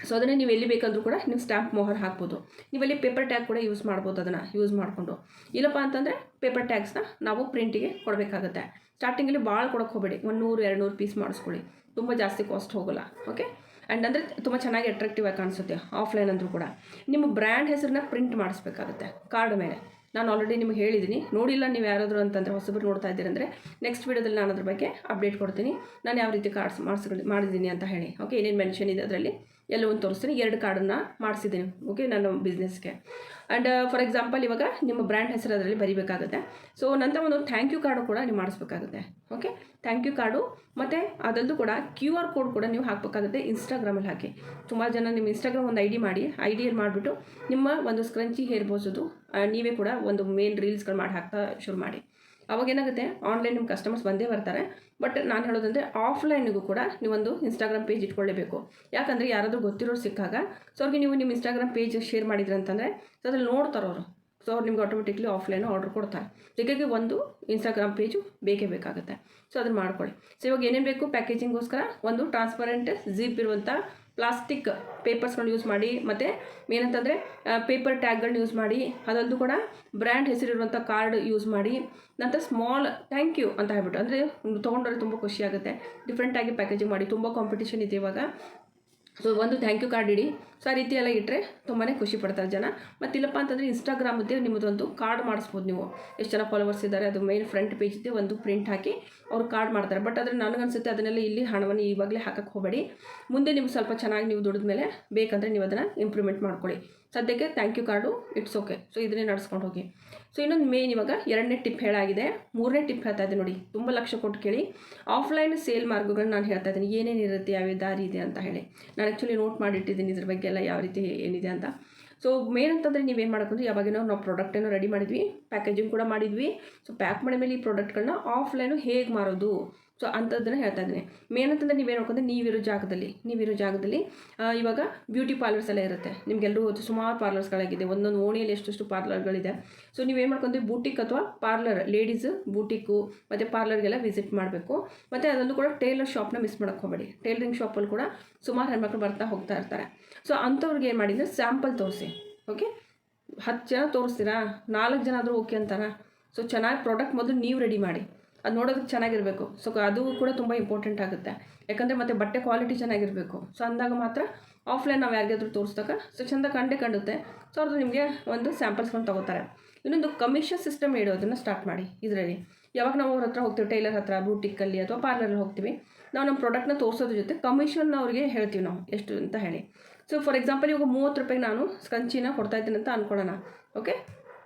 ಸೊ ಅದನ್ನೇ ನೀವು ಎಲ್ಲಿ ಬೇಕಾದರೂ ಕೂಡ ನೀವು ಸ್ಟ್ಯಾಂಪ್ ಮೊಹರ್ ಹಾಕ್ಬೋದು. ನೀವಲ್ಲಿ ಪೇಪರ್ ಟ್ಯಾಗ್ ಕೂಡ ಯೂಸ್ ಮಾಡ್ಬೋದು. ಅದನ್ನು ಯೂಸ್ ಮಾಡಿಕೊಂಡು ಇಲ್ಲಪ್ಪ ಅಂತಂದರೆ ಪೇಪರ್ ಟ್ಯಾಗ್ಸ್ನ ನಾವು ಪ್ರಿಂಟಿಗೆ ಕೊಡಬೇಕಾಗುತ್ತೆ. ಸ್ಟಾರ್ಟಿಂಗಲ್ಲಿ ಭಾಳ ಕೊಡೋಕ್ಕೆ ಹೋಗಬೇಡಿ, 100-200 ಪೀಸ್ ಮಾಡಿಸ್ಕೊಳ್ಳಿ, ತುಂಬ ಜಾಸ್ತಿ ಕಾಸ್ಟ್ ಹೋಗೋಲ್ಲ. ಓಕೆ, ಆ್ಯಂಡ್ ಅಂದರೆ ತುಂಬ ಚೆನ್ನಾಗಿ ಅಟ್ರಾಕ್ಟಿವ್ ಆಗಿ ಕಾಣಿಸುತ್ತೆ. ಆಫ್ಲೈನ್ ಅಂದರೂ ಕೂಡ ನಿಮ್ಮ ಬ್ರ್ಯಾಂಡ್ ಹೆಸರನ್ನ ಪ್ರಿಂಟ್ ಮಾಡಿಸ್ಬೇಕಾಗುತ್ತೆ ಕಾರ್ಡ್ ಮೇಲೆ. ನಾನು ಆಲ್ರೆಡಿ ನಿಮಗೆ ಹೇಳಿದ್ದೀನಿ, ನೋಡಿಲ್ಲ ನೀವು ಯಾರಾದರೂ ಅಂತಂದರೆ ಹೊಸಬರು ನೋಡ್ತಾ ಇದ್ದೀರಂದರೆ ನೆಕ್ಸ್ಟ್ ವೀಡಿಯೋದಲ್ಲಿ ನಾನು ಅದ್ರ ಬಗ್ಗೆ ಅಪ್ಡೇಟ್ ಕೊಡ್ತೀನಿ, ನಾನು ಯಾವ ರೀತಿ ಕಾರ್ಡ್ಸ್ ಮಾಡಿದ್ದೀನಿ ಅಂತ ಹೇಳಿ. ಓಕೆ, ಏನೇನು ಮೆನ್ಷನ್ ಇದೆ ಅದರಲ್ಲಿ ಎಲ್ಲವನ್ನೂ ತೋರಿಸ್ತೀನಿ. 2 ಕಾರ್ಡನ್ನು ಮಾಡಿಸಿದ್ದೀನಿ. ಓಕೆ, ನನ್ನ ಬಿಸ್ನೆಸ್ಗೆ. ಆ್ಯಂಡ್ ಫಾರ್ ಎಕ್ಸಾಂಪಲ್ ಇವಾಗ ನಿಮ್ಮ ಬ್ರ್ಯಾಂಡ್ ಹೆಸರು ಅದರಲ್ಲಿ ಬರೀಬೇಕಾಗುತ್ತೆ. ಸೊ ನಂತರ ಒಂದು ಥ್ಯಾಂಕ್ ಯು ಕಾರ್ಡು ಕೂಡ ನೀವು ಮಾಡಿಸ್ಬೇಕಾಗುತ್ತೆ. ಓಕೆ, ಥ್ಯಾಂಕ್ ಯು ಕಾರ್ಡು ಮತ್ತು ಅದಲ್ಲೂ ಕೂಡ QR ಕೋಡ್ ಕೂಡ ನೀವು ಹಾಕಬೇಕಾಗುತ್ತೆ. ಇನ್ಸ್ಟಾಗ್ರಾಮಲ್ಲಿ ಹಾಕಿ. ಸುಮಾರು ಜನ ನಿಮ್ಮ ಇನ್ಸ್ಟಾಗ್ರಾಮ್ ಒಂದು ID ಮಾಡಿ, ಐಡಿಯಲ್ಲಿ ಮಾಡಿಬಿಟ್ಟು ನಿಮ್ಮ ಒಂದು ಸ್ಕ್ರಂಚಿ ಹೇರ್ ಬೋಸೋದು ನೀವೇ ಕೂಡ ಒಂದು ಮೇನ್ ರೀಲ್ಸ್ಗಳು ಮಾಡಿ ಹಾಕ್ತಾ ಶುರು ಮಾಡಿ. ಅವಾಗ ಏನಾಗುತ್ತೆ, ಆನ್ಲೈನ್ ನಿಮ್ಮ ಕಸ್ಟಮರ್ಸ್ ಬಂದೇ ಬರ್ತಾರೆ. ಬಟ್ ನಾನು ಹೇಳೋದಂದರೆ ಆಫ್ಲೈನಿಗೂ ಕೂಡ ನೀವೊಂದು ಇನ್ಸ್ಟಾಗ್ರಾಮ್ ಪೇಜ್ ಇಟ್ಕೊಳ್ಳೇಬೇಕು. ಯಾಕಂದರೆ ಯಾರಾದರೂ ಗೊತ್ತಿರೋರು ಸಿಕ್ಕಾಗ ಸೊ ಅವ್ರಿಗೆ ನೀವು ನಿಮ್ಮ ಇನ್ಸ್ಟಾಗ್ರಾಮ್ ಪೇಜ್ ಶೇರ್ ಮಾಡಿದ್ರಿ ಅಂತಂದರೆ ಸೊ ಅದ್ರಲ್ಲಿ ನೋಡ್ತಾರೆ ಅವರು. ಸೊ ಅವ್ರು ನಿಮ್ಗೆ ಆಟೋಮೆಟಿಕ್ಲಿ ಆಫ್ಲೈನು ಆರ್ಡರ್ ಕೊಡ್ತಾರೆ. ಹೀಗಾಗಿ ಒಂದು ಇನ್ಸ್ಟಾಗ್ರಾಮ್ ಪೇಜು ಬೇಕೇ ಬೇಕಾಗುತ್ತೆ. ಸೊ ಅದನ್ನು ಮಾಡ್ಕೊಳ್ಳಿ. ಸೊ ಇವಾಗ ಏನೇನು ಬೇಕು ಪ್ಯಾಕೇಜಿಂಗ್ಗೋಸ್ಕರ, ಒಂದು ಟ್ರಾನ್ಸ್ಪರೆಂಟ್ ಜಿಪ್ ಇರುವಂಥ ಪ್ಲಾಸ್ಟಿಕ್ ಪೇಪರ್ಸ್ಗಳನ್ನ ಯೂಸ್ ಮಾಡಿ, ಮತ್ತು ಏನಂತಂದರೆ ಪೇಪರ್ ಟ್ಯಾಗ್ಗಳನ್ನ ಯೂಸ್ ಮಾಡಿ, ಅದಲ್ಲೂ ಕೂಡ ಬ್ರ್ಯಾಂಡ್ ಹೆಸರಿರುವಂಥ ಕಾರ್ಡ್ ಯೂಸ್ ಮಾಡಿ, ನಂತರ ಸ್ಮಾಲ್ ಥ್ಯಾಂಕ್ ಯು ಅಂತ ಹೇಳ್ಬಿಟ್ಟು, ಅಂದರೆ ತೊಗೊಂಡ್ರೆ ತುಂಬ ಖುಷಿಯಾಗುತ್ತೆ. ಡಿಫ್ರೆಂಟಾಗಿ ಪ್ಯಾಕೇಜಿಂಗ್ ಮಾಡಿ. ತುಂಬ ಕಾಂಪಿಟೇಷನ್ ಇದೆ ಇವಾಗ. ಸೊ ಒಂದು ಥ್ಯಾಂಕ್ ಯು ಕಾರ್ಡ್ ಇಡಿ, ಸೊ ಆ ರೀತಿ ಎಲ್ಲ ಇಟ್ಟರೆ ತುಂಬಾ ಖುಷಿ ಪಡ್ತಾರೆ ಜನ. ಮತ್ತಿಲ್ಲಪ್ಪ ಅಂತಂದರೆ ಇನ್ಸ್ಟಾಗ್ರಾಮದ್ದೇ ನಿಮ್ಮದೊಂದು ಕಾರ್ಡ್ ಮಾಡಿಸ್ಬೋದು ನೀವು. ಎಷ್ಟು ಜನ ಫಾಲೋವರ್ಸ್ ಇದ್ದಾರೆ ಅದು ಮೇನ್ ಫ್ರಂಟ್ ಪೇಜ್ ಇದೆ, ಒಂದು ಪ್ರಿಂಟ್ ಹಾಕಿ ಅವ್ರು ಕಾರ್ಡ್ ಮಾಡ್ತಾರೆ. ಬಟ್ ಆದರೆ ನನಗನ್ಸುತ್ತೆ ಅದನ್ನೆಲ್ಲ ಇಲ್ಲಿ ಹಣವನ್ನು ಇವಾಗಲೇ ಹಾಕಕ್ಕೆ ಹೋಗಬೇಡಿ. ಮುಂದೆ ನಿಮ್ಗೆ ಸ್ವಲ್ಪ ಚೆನ್ನಾಗಿ ನೀವು ದುಡಿದ ಮೇಲೆ ಬೇಕಂದರೆ ನೀವು ಅದನ್ನು ಇಂಪ್ರೂವ್ಮೆಂಟ್ ಮಾಡ್ಕೊಳ್ಳಿ. ಸದ್ಯಕ್ಕೆ thank you card it's okay. So ಇದನ್ನೇ ನಡೆಸ್ಕೊಂಡು ಹೋಗಿ. ಸೊ ಇನ್ನೊಂದು ಮೇನ್ ಇವಾಗ 2ನೇ ಟಿಪ್ ಹೇಳಾಗಿದೆ. 3ನೇ ಟಿಪ್ ಹೇಳ್ತಾ ಇದ್ದೀನಿ ನೋಡಿ, ತುಂಬ ಲಕ್ಷ ಕೊಟ್ಟು ಕೇಳಿ. ಆಫ್ಲೈನ್ ಸೇಲ್ ಮಾರ್ಗಗಳನ್ನ ನಾನು ಹೇಳ್ತಾ ಇದ್ದೀನಿ, ಏನೇನಿರುತ್ತೆ, ಯಾವ ದಾರಿ ಇದೆ ಅಂತ ಹೇಳಿ. ನಾನು ಆ್ಯಕ್ಚುಲಿ ನೋಟ್ ಮಾಡಿಟ್ಟಿದ್ದೀನಿ ಇದ್ರ ಬಗ್ಗೆ ಎಲ್ಲ ಯಾವ ರೀತಿ ಏನಿದೆ ಅಂತ. ಸೊ ಮೇನ್ ಅಂತಂದರೆ ನೀವೇನು ಮಾಡೋಕ್ಕಂದ್ರೆ ಯಾವಾಗೇನೋ ನಾವು ಪ್ರಾಡಕ್ಟನ್ನು ರೆಡಿ ಮಾಡಿದ್ವಿ, ಪ್ಯಾಕೇಜಿಂಗ್ ಕೂಡ ಮಾಡಿದ್ವಿ. ಸೊ ಪ್ಯಾಕ್ ಮಾಡಿದ ಮೇಲೆ ಈ ಪ್ರಾಡಕ್ಟ್ಗಳನ್ನ ಆಫ್ಲೈನು ಹೇಗೆ ಮಾರೋದು ಸೊ ಅಂಥದ್ದನ್ನು ಹೇಳ್ತಾ ಇದ್ದೀನಿ. ಮೇನ್ ಅಂತಂದರೆ ನೀವೇನು ನೋಡ್ಕೊಂಡ್ರೆ ನೀವಿರೋ ಜಾಗದಲ್ಲಿ ಇವಾಗ ಬ್ಯೂಟಿ ಪಾರ್ಲರ್ಸ್ ಎಲ್ಲ ಇರುತ್ತೆ. ನಿಮಗೆಲ್ಲರೂ ಸುಮಾರು ಪಾರ್ಲರ್ಸ್ಗಳಾಗಿದೆ, ಒಂದೊಂದು ಓಣಿಯಲ್ಲಿ ಎಷ್ಟೆಷ್ಟು ಪಾರ್ಲರ್ಗಳಿದೆ. ಸೊ ನೀವೇನು ಮಾಡ್ಕೊಂಡ್ರೆ ಬೂಟಿಕ್ ಅಥವಾ ಪಾರ್ಲರ್, ಲೇಡೀಸ್ ಬೂಟಿಕ್ಕು ಮತ್ತು ಪಾರ್ಲರ್ಗೆಲ್ಲ ವಿಸಿಟ್ ಮಾಡಬೇಕು. ಮತ್ತು ಅದೊಂದು ಕೂಡ ಟೇಲರ್ ಶಾಪ್ನ ಮಿಸ್ ಮಾಡೋಕ್ಕೆ ಹೋಗಬೇಡಿ. ಟೇಲರಿಂಗ್ ಶಾಪಲ್ಲಿ ಕೂಡ ಸುಮಾರು ಹೆಣ್ಮಕ್ಳು ಬರ್ತಾ ಹೋಗ್ತಾ ಇರ್ತಾರೆ. ಸೊ ಅಂಥವ್ರಿಗೆ ಏನು ಮಾಡಿದರೆ ಸ್ಯಾಂಪಲ್ ತೋರಿಸಿ. ಓಕೆ, 10 ಜನ ತೋರಿಸ್ತೀರಾ, 4 ಜನ ಆದರೂ ಓಕೆ ಅಂತಾರ. ಸೊ ಚೆನ್ನಾಗಿ ಪ್ರಾಡಕ್ಟ್ ಮೊದಲು ನೀವು ರೆಡಿ ಮಾಡಿ, ಅದು ನೋಡೋದಕ್ಕೆ ಚೆನ್ನಾಗಿರಬೇಕು. ಸೊ ಅದು ಕೂಡ ತುಂಬ ಇಂಪಾರ್ಟೆಂಟ್ ಆಗುತ್ತೆ. ಯಾಕಂದರೆ ಮತ್ತು ಬಟ್ಟೆ ಕ್ವಾಲಿಟಿ ಚೆನ್ನಾಗಿರಬೇಕು. ಸೊ ಅಂದಾಗ ಮಾತ್ರ ಆಫ್ಲೈನ್ ನಾವು ಯಾರಿಗಾದ್ರೂ ತೋರಿಸಿದಾಗ ಸೊ ಚೆಂದ ಕಂಡುತ್ತೆ. ಸೊ ಅವ್ರದ್ದು ನಿಮಗೆ ಒಂದು ಸ್ಯಾಂಪಲ್ಸ್ಕೊಂಡು ತೊಗೋತಾರೆ. ಇನ್ನೊಂದು ಕಮಿಷನ್ ಸಿಸ್ಟಮ್ ಇಡೋದನ್ನು ಸ್ಟಾರ್ಟ್ ಮಾಡಿ. ಇದರಲ್ಲಿ ಯಾವಾಗ ನಾವು ಅವ್ರ ಹತ್ರ ಹೋಗ್ತೀವಿ, ಟೈಲರ್ ಹತ್ರ, ಬೂಟಿಕ್ಕಲ್ಲಿ ಅಥವಾ ಪಾರ್ಲರಲ್ಲಿ ಹೋಗ್ತೀವಿ, ನಾವು ನಮ್ಮ ಪ್ರಾಡಕ್ಟ್ನ ತೋರಿಸೋದ್ರ ಜೊತೆ ಕಮಿಷನ್ ಅವ್ರಿಗೆ ಹೇಳ್ತೀವಿ ನಾವು ಎಷ್ಟು ಅಂತ ಹೇಳಿ. ಸೊ ಫಾರ್ ಎಕ್ಸಾಂಪಲ್ ಇವಾಗ 30 ರೂಪಾಯಿಗೆ ನಾನು ಸ್ಕ್ರಂಚಿನ ಕೊಡ್ತಾಯಿದ್ದೀನಿ ಅಂತ ಅಂದ್ಕೊಳ್ಳೋಣ. ಓಕೆ,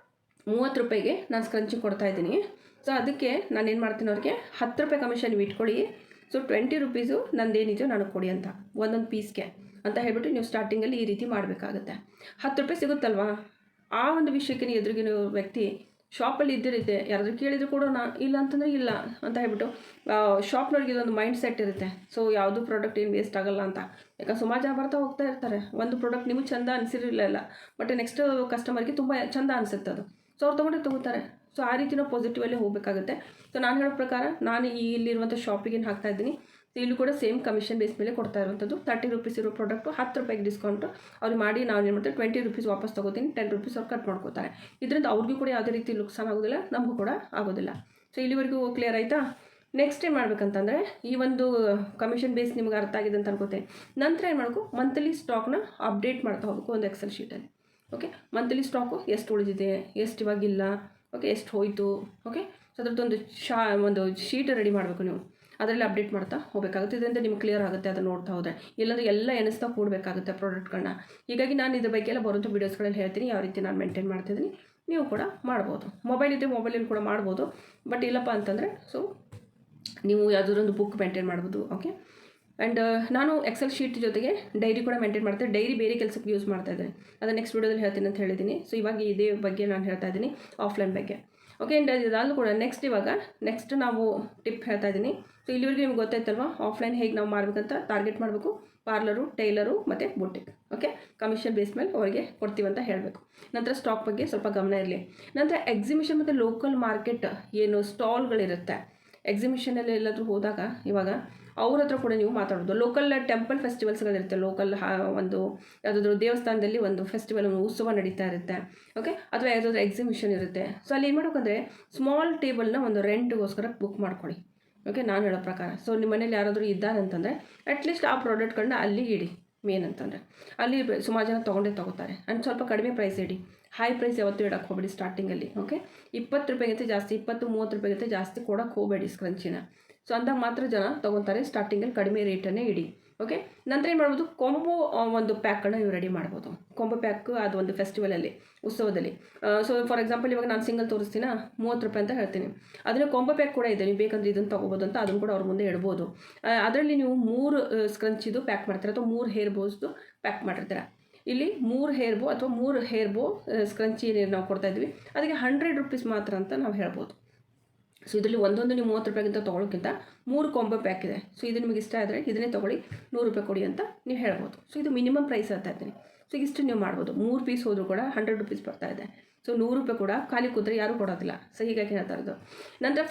30 ರೂಪಾಯಿಗೆ ನಾನು ಸ್ಕ್ರಂಚಿ ಕೊಡ್ತಾಯಿದ್ದೀನಿ. ಸೊ ಅದಕ್ಕೆ ನಾನು ಏನು ಮಾಡ್ತೀನಿ, ಅವ್ರಿಗೆ 10 ರೂಪಾಯಿ ಕಮಿಷನ್ ನೀವು ಇಟ್ಕೊಳ್ಳಿ. ಸೊ 20 ರೂಪೀಸು ನಂದೇನಿದೆಯೋ ನನಗೆ ಕೊಡಿ ಅಂತ, ಒಂದೊಂದು ಪೀಸ್ಗೆ ಅಂತ ಹೇಳ್ಬಿಟ್ಟು ನೀವು ಸ್ಟಾರ್ಟಿಂಗಲ್ಲಿ ಈ ರೀತಿ ಮಾಡಬೇಕಾಗುತ್ತೆ. 10 ರೂಪಾಯಿ ಸಿಗುತ್ತಲ್ವಾ, ಆ ಒಂದು ವಿಷಯಕ್ಕೆ ನೀವು ಎದುರಿಗಿನ ವ್ಯಕ್ತಿ ಶಾಪಲ್ಲಿ ಇದ್ದಿರುತ್ತೆ, ಯಾರಾದರೂ ಕೇಳಿದ್ರು ಕೊಡೋಣ, ಇಲ್ಲ ಅಂತಂದರೆ ಇಲ್ಲ ಅಂತ ಹೇಳ್ಬಿಟ್ಟು ಶಾಪ್ನವ್ರಿಗೆ ಇದೊಂದು ಮೈಂಡ್ ಸೆಟ್ ಇರುತ್ತೆ. ಸೊ ಯಾವುದು ಪ್ರಾಡಕ್ಟ್ ಏನು ವೇಸ್ಟ್ ಆಗೋಲ್ಲ ಅಂತ. ಯಾಕಂದ್ರೆ ಸುಮಾರು ಜನ ಬರ್ತಾ ಹೋಗ್ತಾ ಇರ್ತಾರೆ. ಒಂದು ಪ್ರಾಡಕ್ಟ್ ನಿಮಗೆ ಚೆಂದ ಅನಿಸಿರಲಿಲ್ಲ, ಬಟ್ ನೆಕ್ಸ್ಟ್ ಕಸ್ಟಮರ್ಗೆ ತುಂಬ ಚೆಂದ ಅನಿಸುತ್ತೆ ಅದು. ಸೊ ಅವ್ರು ತೊಗೋತಾರೆ. ಸೊ ಆ ರೀತಿ ನಾವು ಪಾಸಿಟಿವಲ್ಲೇ ಹೋಗಬೇಕಾಗುತ್ತೆ. ಸೊ ನಾನು ಹೇಳೋ ಪ್ರಕಾರ ನಾನು ಇಲ್ಲಿರುವಂಥ ಶಾಪಿಗೆ ಏನು ಹಾಕ್ತಾಯಿದ್ದೀನಿ, ಇಲ್ಲೂ ಕೂಡ ಸೇಮ್ ಕಮಿಷನ್ ಬೇಸ್ ಮೇಲೆ ಕೊಡ್ತಾ ಇರುವಂಥದ್ದು. 30 ರೂಪೀಸ್ ಇರೋ ಪ್ರಾಡಕ್ಟು 10 ರೂಪಾಯಿಗೆ ಡಿಸ್ಕೌಂಟು ಅವ್ರು ಮಾಡಿ ನಾವು ಏನು ಮಾಡ್ತೀವಿ 20 ರೂಪೀಸ್ ವಾಪಸ್ ತೊಗೋತೀನಿ, 10 ರೂಪೀಸ್ ಅವ್ರು ಕಟ್ ಮಾಡ್ಕೋತಾರೆ. ಇದರಿಂದ ಅವ್ರಿಗೂ ಕೂಡ ಯಾವುದೇ ರೀತಿ ನುಕ್ಸಾನ ಆಗೋದಿಲ್ಲ, ನಮಗೂ ಕೂಡ ಆಗೋದಿಲ್ಲ. ಸೊ ಇಲ್ಲಿವರೆಗೂ ಕ್ಲಿಯರ್ ಆಯಿತಾ? ನೆಕ್ಸ್ಟ್ ಏನು ಮಾಡ್ಬೇಕಂತಂದರೆ, ಈ ಒಂದು ಕಮಿಷನ್ ಬೇಸ್ ನಿಮ್ಗೆ ಅರ್ಥ ಆಗಿದೆ ಅಂತ ಅನ್ಕೋತೀನಿ. ನಂತರ ಏನು ಮಾಡಬೇಕು, ಮಂತ್ಲಿ ಸ್ಟಾಕ್ನ ಅಪ್ಡೇಟ್ ಮಾಡ್ತಾ ಹೋಗಬೇಕು ಒಂದು ಎಕ್ಸೆಲ್ ಶೀಟಲ್ಲಿ. ಓಕೆ, ಮಂತ್ಲಿ ಸ್ಟಾಕು ಎಷ್ಟು ಉಳಿದಿದೆ, ಎಷ್ಟು ಇವಾಗಿಲ್ಲ, ಓಕೆ ಎಷ್ಟು ಹೋಯಿತು. ಓಕೆ, ಸೊ ಅದ್ರದ್ದೊಂದು ಒಂದು ಶೀಟ್ ರೆಡಿ ಮಾಡಬೇಕು ನೀವು, ಅದರಲ್ಲಿ ಅಪ್ಡೇಟ್ ಮಾಡ್ತಾ ಹೋಗಬೇಕಾಗುತ್ತೆ. ಇದರಿಂದ ನಿಮ್ಗೆ ಕ್ಲಿಯರ್ ಆಗುತ್ತೆ ಅದನ್ನು ನೋಡ್ತಾ ಹೋದರೆ. ಇಲ್ಲಾಂದರೆ ಎಲ್ಲ ಎಣಿಸ್ತಾ ಕೂಡಬೇಕಾಗುತ್ತೆ ಪ್ರಾಡಕ್ಟ್ಗಳನ್ನ. ಹೀಗಾಗಿ ನಾನು ಇದ್ರ ಬಗ್ಗೆ ಎಲ್ಲ ಬರುವಂಥ ವೀಡಿಯೋಸ್ಗಳಲ್ಲಿ ಹೇಳ್ತೀನಿ ಯಾವ ರೀತಿ ನಾನು ಮೇಂಟೈನ್ ಮಾಡ್ತಿದ್ದೀನಿ. ನೀವು ಕೂಡ ಮಾಡ್ಬೋದು, ಮೊಬೈಲ್ ಇದ್ದರೆ ಮೊಬೈಲಲ್ಲಿ ಕೂಡ ಮಾಡ್ಬೋದು. ಬಟ್ ಇಲ್ಲಪ್ಪ ಅಂತಂದರೆ ಸೊ ನೀವು ಯಾವುದಾದ್ರೊಂದು ಬುಕ್ ಮೇಂಟೈನ್ ಮಾಡ್ಬೋದು. ಓಕೆ, ಆ್ಯಂಡ್ ನಾನು ಎಕ್ಸೆಲ್ ಶೀಟ್ ಜೊತೆಗೆ ಡೈರಿ ಕೂಡ ಮೇಂಟೈನ್ ಮಾಡ್ತೀನಿ. ಡೈರಿ ಬೇರೆ ಕೆಲಸಕ್ಕೆ ಯೂಸ್ ಮಾಡ್ತಾಯಿದ್ದೀನಿ, ಅದನ್ನು ನೆಕ್ಸ್ಟ್ ವೀಡಿಯೋದಲ್ಲಿ ಹೇಳ್ತೀನಿ ಅಂತ ಹೇಳಿದ್ದೀನಿ. ಸೊ ಇವಾಗ ಇದೇ ಬಗ್ಗೆ ನಾನು ಹೇಳ್ತಾ ಇದ್ದೀನಿ, ಆಫ್ಲೈನ್ ಬಗ್ಗೆ. ಓಕೆ, ಆ್ಯಂಡ್ ಇದಾದರೂ ಕೂಡ ನೆಕ್ಸ್ಟ್ ನಾವು ಟಿಪ್ ಹೇಳ್ತಾ ಇದ್ದೀನಿ. ಸೊ ಇಲ್ಲಿವರೆಗೆ ನಿಮ್ಗೆ ಗೊತ್ತಾಯ್ತಲ್ವಾ ಆಫ್ಲೈನ್ ಹೇಗೆ ನಾವು ಮಾಡಬೇಕಂತ. ಟಾರ್ಗೆಟ್ ಮಾಡಬೇಕು ಪಾರ್ಲರು, ಟೈಲರು ಮತ್ತು ಬುಟಿಕ್. ಓಕೆ, ಕಮಿಷನ್ ಬೇಸ್ ಮೇಲೆ ಅವರಿಗೆ ಕೊಡ್ತೀವಂತ ಹೇಳಬೇಕು. ನಂತರ ಸ್ಟಾಕ್ ಬಗ್ಗೆ ಸ್ವಲ್ಪ ಗಮನ ಇರಲಿ. ನಂತರ ಎಕ್ಸಿಬಿಷನ್ ಮತ್ತು ಲೋಕಲ್ ಮಾರ್ಕೆಟ್ ಏನು ಸ್ಟಾಲ್ಗಳಿರುತ್ತೆ, ಎಕ್ಸಿಬಿಷನಲ್ಲಿ ಎಲ್ಲಾದರೂ ಹೋದಾಗ ಇವಾಗ ಅವ್ರ ಹತ್ರ ಕೂಡ ನೀವು ಮಾತಾಡೋದು. ಲೋಕಲ್ ಟೆಂಪಲ್ ಫೆಸ್ಟಿವಲ್ಸ್ಗಳಿರುತ್ತೆ, ಲೋಕಲ್ ಒಂದು ಯಾವುದಾದ್ರೂ ದೇವಸ್ಥಾನದಲ್ಲಿ ಒಂದು ಫೆಸ್ಟಿವಲ್, ಉತ್ಸವ ನಡೀತಾ ಇರುತ್ತೆ. ಓಕೆ, ಅಥವಾ ಯಾವುದಾದ್ರೂ ಎಕ್ಸಿಬಿಷನ್ ಇರುತ್ತೆ. ಸೊ ಅಲ್ಲಿ ಏನು ಮಾಡ್ಬೇಕಂದ್ರೆ ಸ್ಮಾಲ್ ಟೇಬಲ್ನ ಒಂದು ರೆಂಟ್ಗೋಸ್ಕರ ಬುಕ್ ಮಾಡ್ಕೊಳ್ಳಿ. ಓಕೆ, ನಾನು ಹೇಳೋ ಪ್ರಕಾರ. ಸೊ ನಿಮ್ಮ ಮನೇಲಿ ಯಾರಾದರೂ ಇದ್ದಾರೆ ಅಂತಂದರೆ ಅಟ್ಲೀಸ್ಟ್ ಆ ಪ್ರಾಡಕ್ಟ್ಗಳನ್ನ ಅಲ್ಲಿ ಇಡಿ. ಮೇನ್ ಅಂತಂದರೆ ಅಲ್ಲಿ ಸುಮಾರು ಜನ ತೊಗೋತಾರೆ. ಆ್ಯಂಡ್ ಸ್ವಲ್ಪ ಕಡಿಮೆ ಪ್ರೈಸ್ ಇಡಿ, ಹೈ ಪ್ರೈಸ್ ಯಾವತ್ತೂ ಇಡೋಕ್ಕೆ ಹೋಗಬೇಡಿ ಸ್ಟಾರ್ಟಿಂಗಲ್ಲಿ. ಓಕೆ, 20 ರೂಪಾಯಿಗಿಂತ ಜಾಸ್ತಿ, 20-30 ರೂಪಾಯಿಗಿಂತ ಜಾಸ್ತಿ ಕೊಡೋಕ್ಕೆ ಹೋಗಬೇಡಿ ಸ್ಕ್ರಂಚಿನ. ಸೊ ಅಂದಾಗ ಮಾತ್ರ ಜನ ತೊಗೊತಾರೆ. ಸ್ಟಾರ್ಟಿಂಗಲ್ಲಿ ಕಡಿಮೆ ರೇಟನ್ನೇ ಇಡಿ. ಓಕೆ, ನಂತರ ಏನು ಮಾಡ್ಬೋದು, ಕೊಂಬೋ ಒಂದು ಪ್ಯಾಕನ್ನು ನೀವು ರೆಡಿ ಮಾಡ್ಬೋದು. ಕೊಂಬೋ ಪ್ಯಾಕ್ ಅದು ಒಂದು ಫೆಸ್ಟಿವಲಲ್ಲಿ, ಉತ್ಸವದಲ್ಲಿ. ಸೊ ಫಾರ್ ಎಕ್ಸಾಂಪಲ್ ಇವಾಗ ನಾನು ಸಿಂಗಲ್ ತೋರಿಸ್ತೀನ 30 ರೂಪಾಯಿ ಅಂತ ಹೇಳ್ತೀನಿ. ಅದನ್ನು ಕೊಂಬೋ ಪ್ಯಾಕ್ ಕೂಡ ಇದೆ, ನೀವು ಬೇಕಂದ್ರೆ ಇದನ್ನು ತೊಗೋಬೋದು ಅಂತ ಅದನ್ನು ಕೂಡ ಅವ್ರ ಮುಂದೆ ಇಡ್ಬೋದು. ಅದರಲ್ಲಿ ನೀವು 3 ಸ್ಕ್ರಂಚಿದು ಪ್ಯಾಕ್ ಮಾಡ್ತೀರ ಅಥವಾ 3 ಹೇರ್ ಬೋಸ್ದು ಪ್ಯಾಕ್ ಮಾಡಿರ್ತೀರ. ಇಲ್ಲಿ 3 ಹೇರ್ ಬೋ ಅಥವಾ 3 ಹೇರ್ ಬೋ ಸ್ಕ್ರಂಚಿ ನಾವು ಕೊಡ್ತಾಯಿದ್ವಿ, ಅದಕ್ಕೆ 100 ರೂಪೀಸ್ ಮಾತ್ರ ಅಂತ ನಾವು ಹೇಳ್ಬೋದು. ಸೊ ಇದರಲ್ಲಿ ಒಂದೊಂದು ನೀವು 30 ರೂಪಾಯಿಗಿಂತ ತೊಗೊಳೋಕ್ಕಿಂತ 3 ಕೊಂಬೋ ಪ್ಯಾಕ್ ಇದೆ. ಸೊ ಇದು ನಿಮಗೆ ಇಷ್ಟ ಆದರೆ ಇದನ್ನೇ ತೊಗೊಳ್ಳಿ, 100 ರೂಪಾಯಿ ಕೊಡಿ ಅಂತ ನೀವು ಹೇಳ್ಬೋದು. ಸೊ ಇದು ಮಿನಿಮಮ್ ಪ್ರೈಸ್ ಅಂತ ಇರ್ತೀನಿ. ಸೊ ಇಷ್ಟು ನೀವು ಮಾಡ್ಬೋದು. 3 ಪೀಸ್ ಹೋದರೂ ಕೂಡ 100 ರೂಪೀಸ್ ಬರ್ತಾ ಇದೆ. ಸೊ 100 ರೂಪಾಯಿ ಕೂಡ ಖಾಲಿ ಕೂತ್ರೆ ಯಾರೂ ಕೊಡೋದಿಲ್ಲ. ಸೊ ಹೀಗಾಗಿ ಹೇಳ್ತಾ ಇರೋದು. ನಂತರ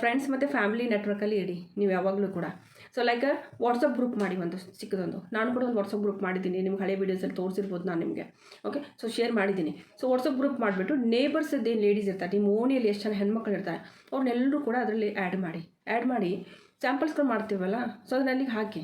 ಫ್ರೆಂಡ್ಸ್ ಮತ್ತು ಫ್ಯಾಮಿಲಿ ನೆಟ್ವರ್ಕಲ್ಲಿ ಇಡಿ ನೀವು ಯಾವಾಗಲೂ ಕೂಡ. ಸೊ ಲೈಕ್ ವಾಟ್ಸಪ್ ಗ್ರೂಪ್ ಮಾಡಿ, ಒಂದು ಚಿಕ್ಕದೊಂದು. ನಾನು ಕೂಡ ಒಂದು ವಾಟ್ಸಪ್ ಗ್ರೂಪ್ ಮಾಡಿದ್ದೀನಿ, ನಿಮ್ಗೆ ಹಳೆ ವೀಡಿಯೋಸಲ್ಲಿ ತೋರಿಸಿರ್ಬೋದು ನಾನು ನಿಮಗೆ. ಓಕೆ, ಸೊ ಶೇರ್ ಮಾಡಿದ್ದೀನಿ. ಸೊ ವಾಟ್ಸಪ್ ಗ್ರೂಪ್ ಮಾಡಿಬಿಟ್ಟು ನೇಬರ್ಸ್ ಏನು ಲೇಡೀಸ್ ಇರ್ತಾರೆ, ನಿಮ್ಮ ಓಣಿಯಲ್ಲಿ ಎಷ್ಟು ಜನ ಹೆಣ್ಮಕ್ಳು ಇರ್ತಾರೆ, ಅವ್ರನ್ನೆಲ್ಲರೂ ಕೂಡ ಅದರಲ್ಲಿ ಆ್ಯಡ್ ಮಾಡಿ ಸ್ಯಾಂಪಲ್ಸ್ಗಳು ಮಾಡ್ತೀವಲ್ಲ, ಸೊ ಅದನ್ನ ಅಲ್ಲಿಗೆ ಹಾಕಿ.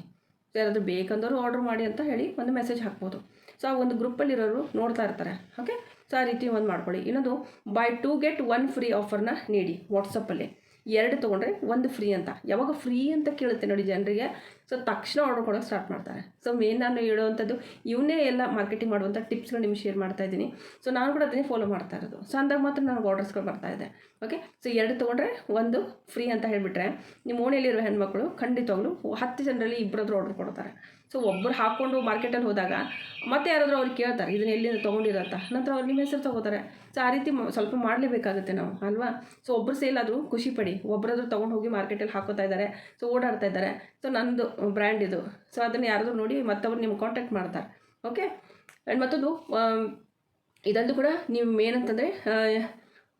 ಯಾರಾದರೂ ಬೇಕಂದವರು ಆರ್ಡ್ರ್ ಮಾಡಿ ಅಂತ ಹೇಳಿ ಒಂದು ಮೆಸೇಜ್ ಹಾಕ್ಬೋದು. ಸೊ ಆ ಒಂದು ಗ್ರೂಪಲ್ಲಿರೋರು ನೋಡ್ತಾ ಇರ್ತಾರೆ. ಓಕೆ, ಸೊ ಆ ರೀತಿ ಒಂದು ಮಾಡ್ಕೊಳ್ಳಿ. ಇನ್ನೊಂದು ಬೈ 2 get 1 ಫ್ರೀ ಆಫರ್ನ ನೀಡಿ ವಾಟ್ಸಪ್ಪಲ್ಲಿ. 2 ತೊಗೊಂಡ್ರೆ 1 ಫ್ರೀ ಅಂತ. ಯಾವಾಗ ಫ್ರೀ ಅಂತ ಕೇಳುತ್ತೆ ನೋಡಿ ಜನರಿಗೆ, ಸೊ ತಕ್ಷಣ ಆರ್ಡರ್ ಕೊಡೋಕ್ಕೆ ಸ್ಟಾರ್ಟ್ ಮಾಡ್ತಾರೆ. ಸೊ ಮೇನ್ ನಾನು ಹೇಳುವಂಥದ್ದು ಇವನ್ನೇ ಎಲ್ಲ ಮಾರ್ಕೆಟಿಂಗ್ ಮಾಡುವಂಥ ಟಿಪ್ಸ್ಗಳು ನಿಮ್ಗೆ ಶೇರ್ ಮಾಡ್ತಾ ಇದ್ದೀನಿ. ಸೊ ನಾನು ಕೂಡ ಅದನ್ನೇ ಫಾಲೋ ಮಾಡ್ತಾ ಇರೋದು. ಸೊ ಅಂದಾಗ ಮಾತ್ರ ನನಗೆ ಆರ್ಡರ್ಸ್ಗಳು ಬರ್ತಾ ಇದೆ. ಓಕೆ, ಸೊ 2 ತೊಗೊಂಡ್ರೆ 1 ಫ್ರೀ ಅಂತ ಹೇಳಿಬಿಟ್ರೆ ನಿಮ್ಮ ಓಣಿಯಲ್ಲಿರೋ ಹೆಣ್ಮಕ್ಳು ಖಂಡಿತವಾಗ್ಲೂ 10 ಜನರಲ್ಲಿ 2 ಆರ್ಡರ್ ಕೊಡ್ತಾರೆ. ಸೊ ಒಬ್ಬರು ಹಾಕ್ಕೊಂಡು ಮಾರ್ಕೆಟಲ್ಲಿ ಹೋದಾಗ ಮತ್ತೆ ಯಾರಾದರೂ ಅವ್ರಿಗೆ ಕೇಳ್ತಾರೆ ಇದನ್ನು ಎಲ್ಲಿಂದ ತೊಗೊಂಡಿರೋಂಥ, ನಂತರ ಅವ್ರು ನಿಮ್ಮ ಹೆಸರು ತೊಗೋತಾರೆ. ಸೊ ಆ ರೀತಿ ಸ್ವಲ್ಪ ಮಾಡಲೇಬೇಕಾಗುತ್ತೆ ನಾವು ಅಲ್ವಾ. ಸೊ ಒಬ್ಬರು ಸೇಲ್ ಆದರೂ ಖುಷಿ ಪಡಿ, ಒಬ್ಬರಾದ್ರೂ ತೊಗೊಂಡು ಹೋಗಿ ಮಾರ್ಕೆಟಲ್ಲಿ ಹಾಕೋತಾ ಇದ್ದಾರೆ, ಸೊ ಓಡಾಡ್ತಾ ಇದ್ದಾರೆ, ಸೊ ನಂದು ಬ್ರ್ಯಾಂಡ್ ಇದು, ಸೊ ಅದನ್ನು ಯಾರಾದರೂ ನೋಡಿ ಮತ್ತವ್ರು ನಿಮ್ಗೆ ಕಾಂಟ್ಯಾಕ್ಟ್ ಮಾಡ್ತಾರೆ. ಓಕೆ, ಆ್ಯಂಡ್ ಮತ್ತೊಂದು ಇದೊಂದು ಕೂಡ ನೀವು ಏನಂತಂದರೆ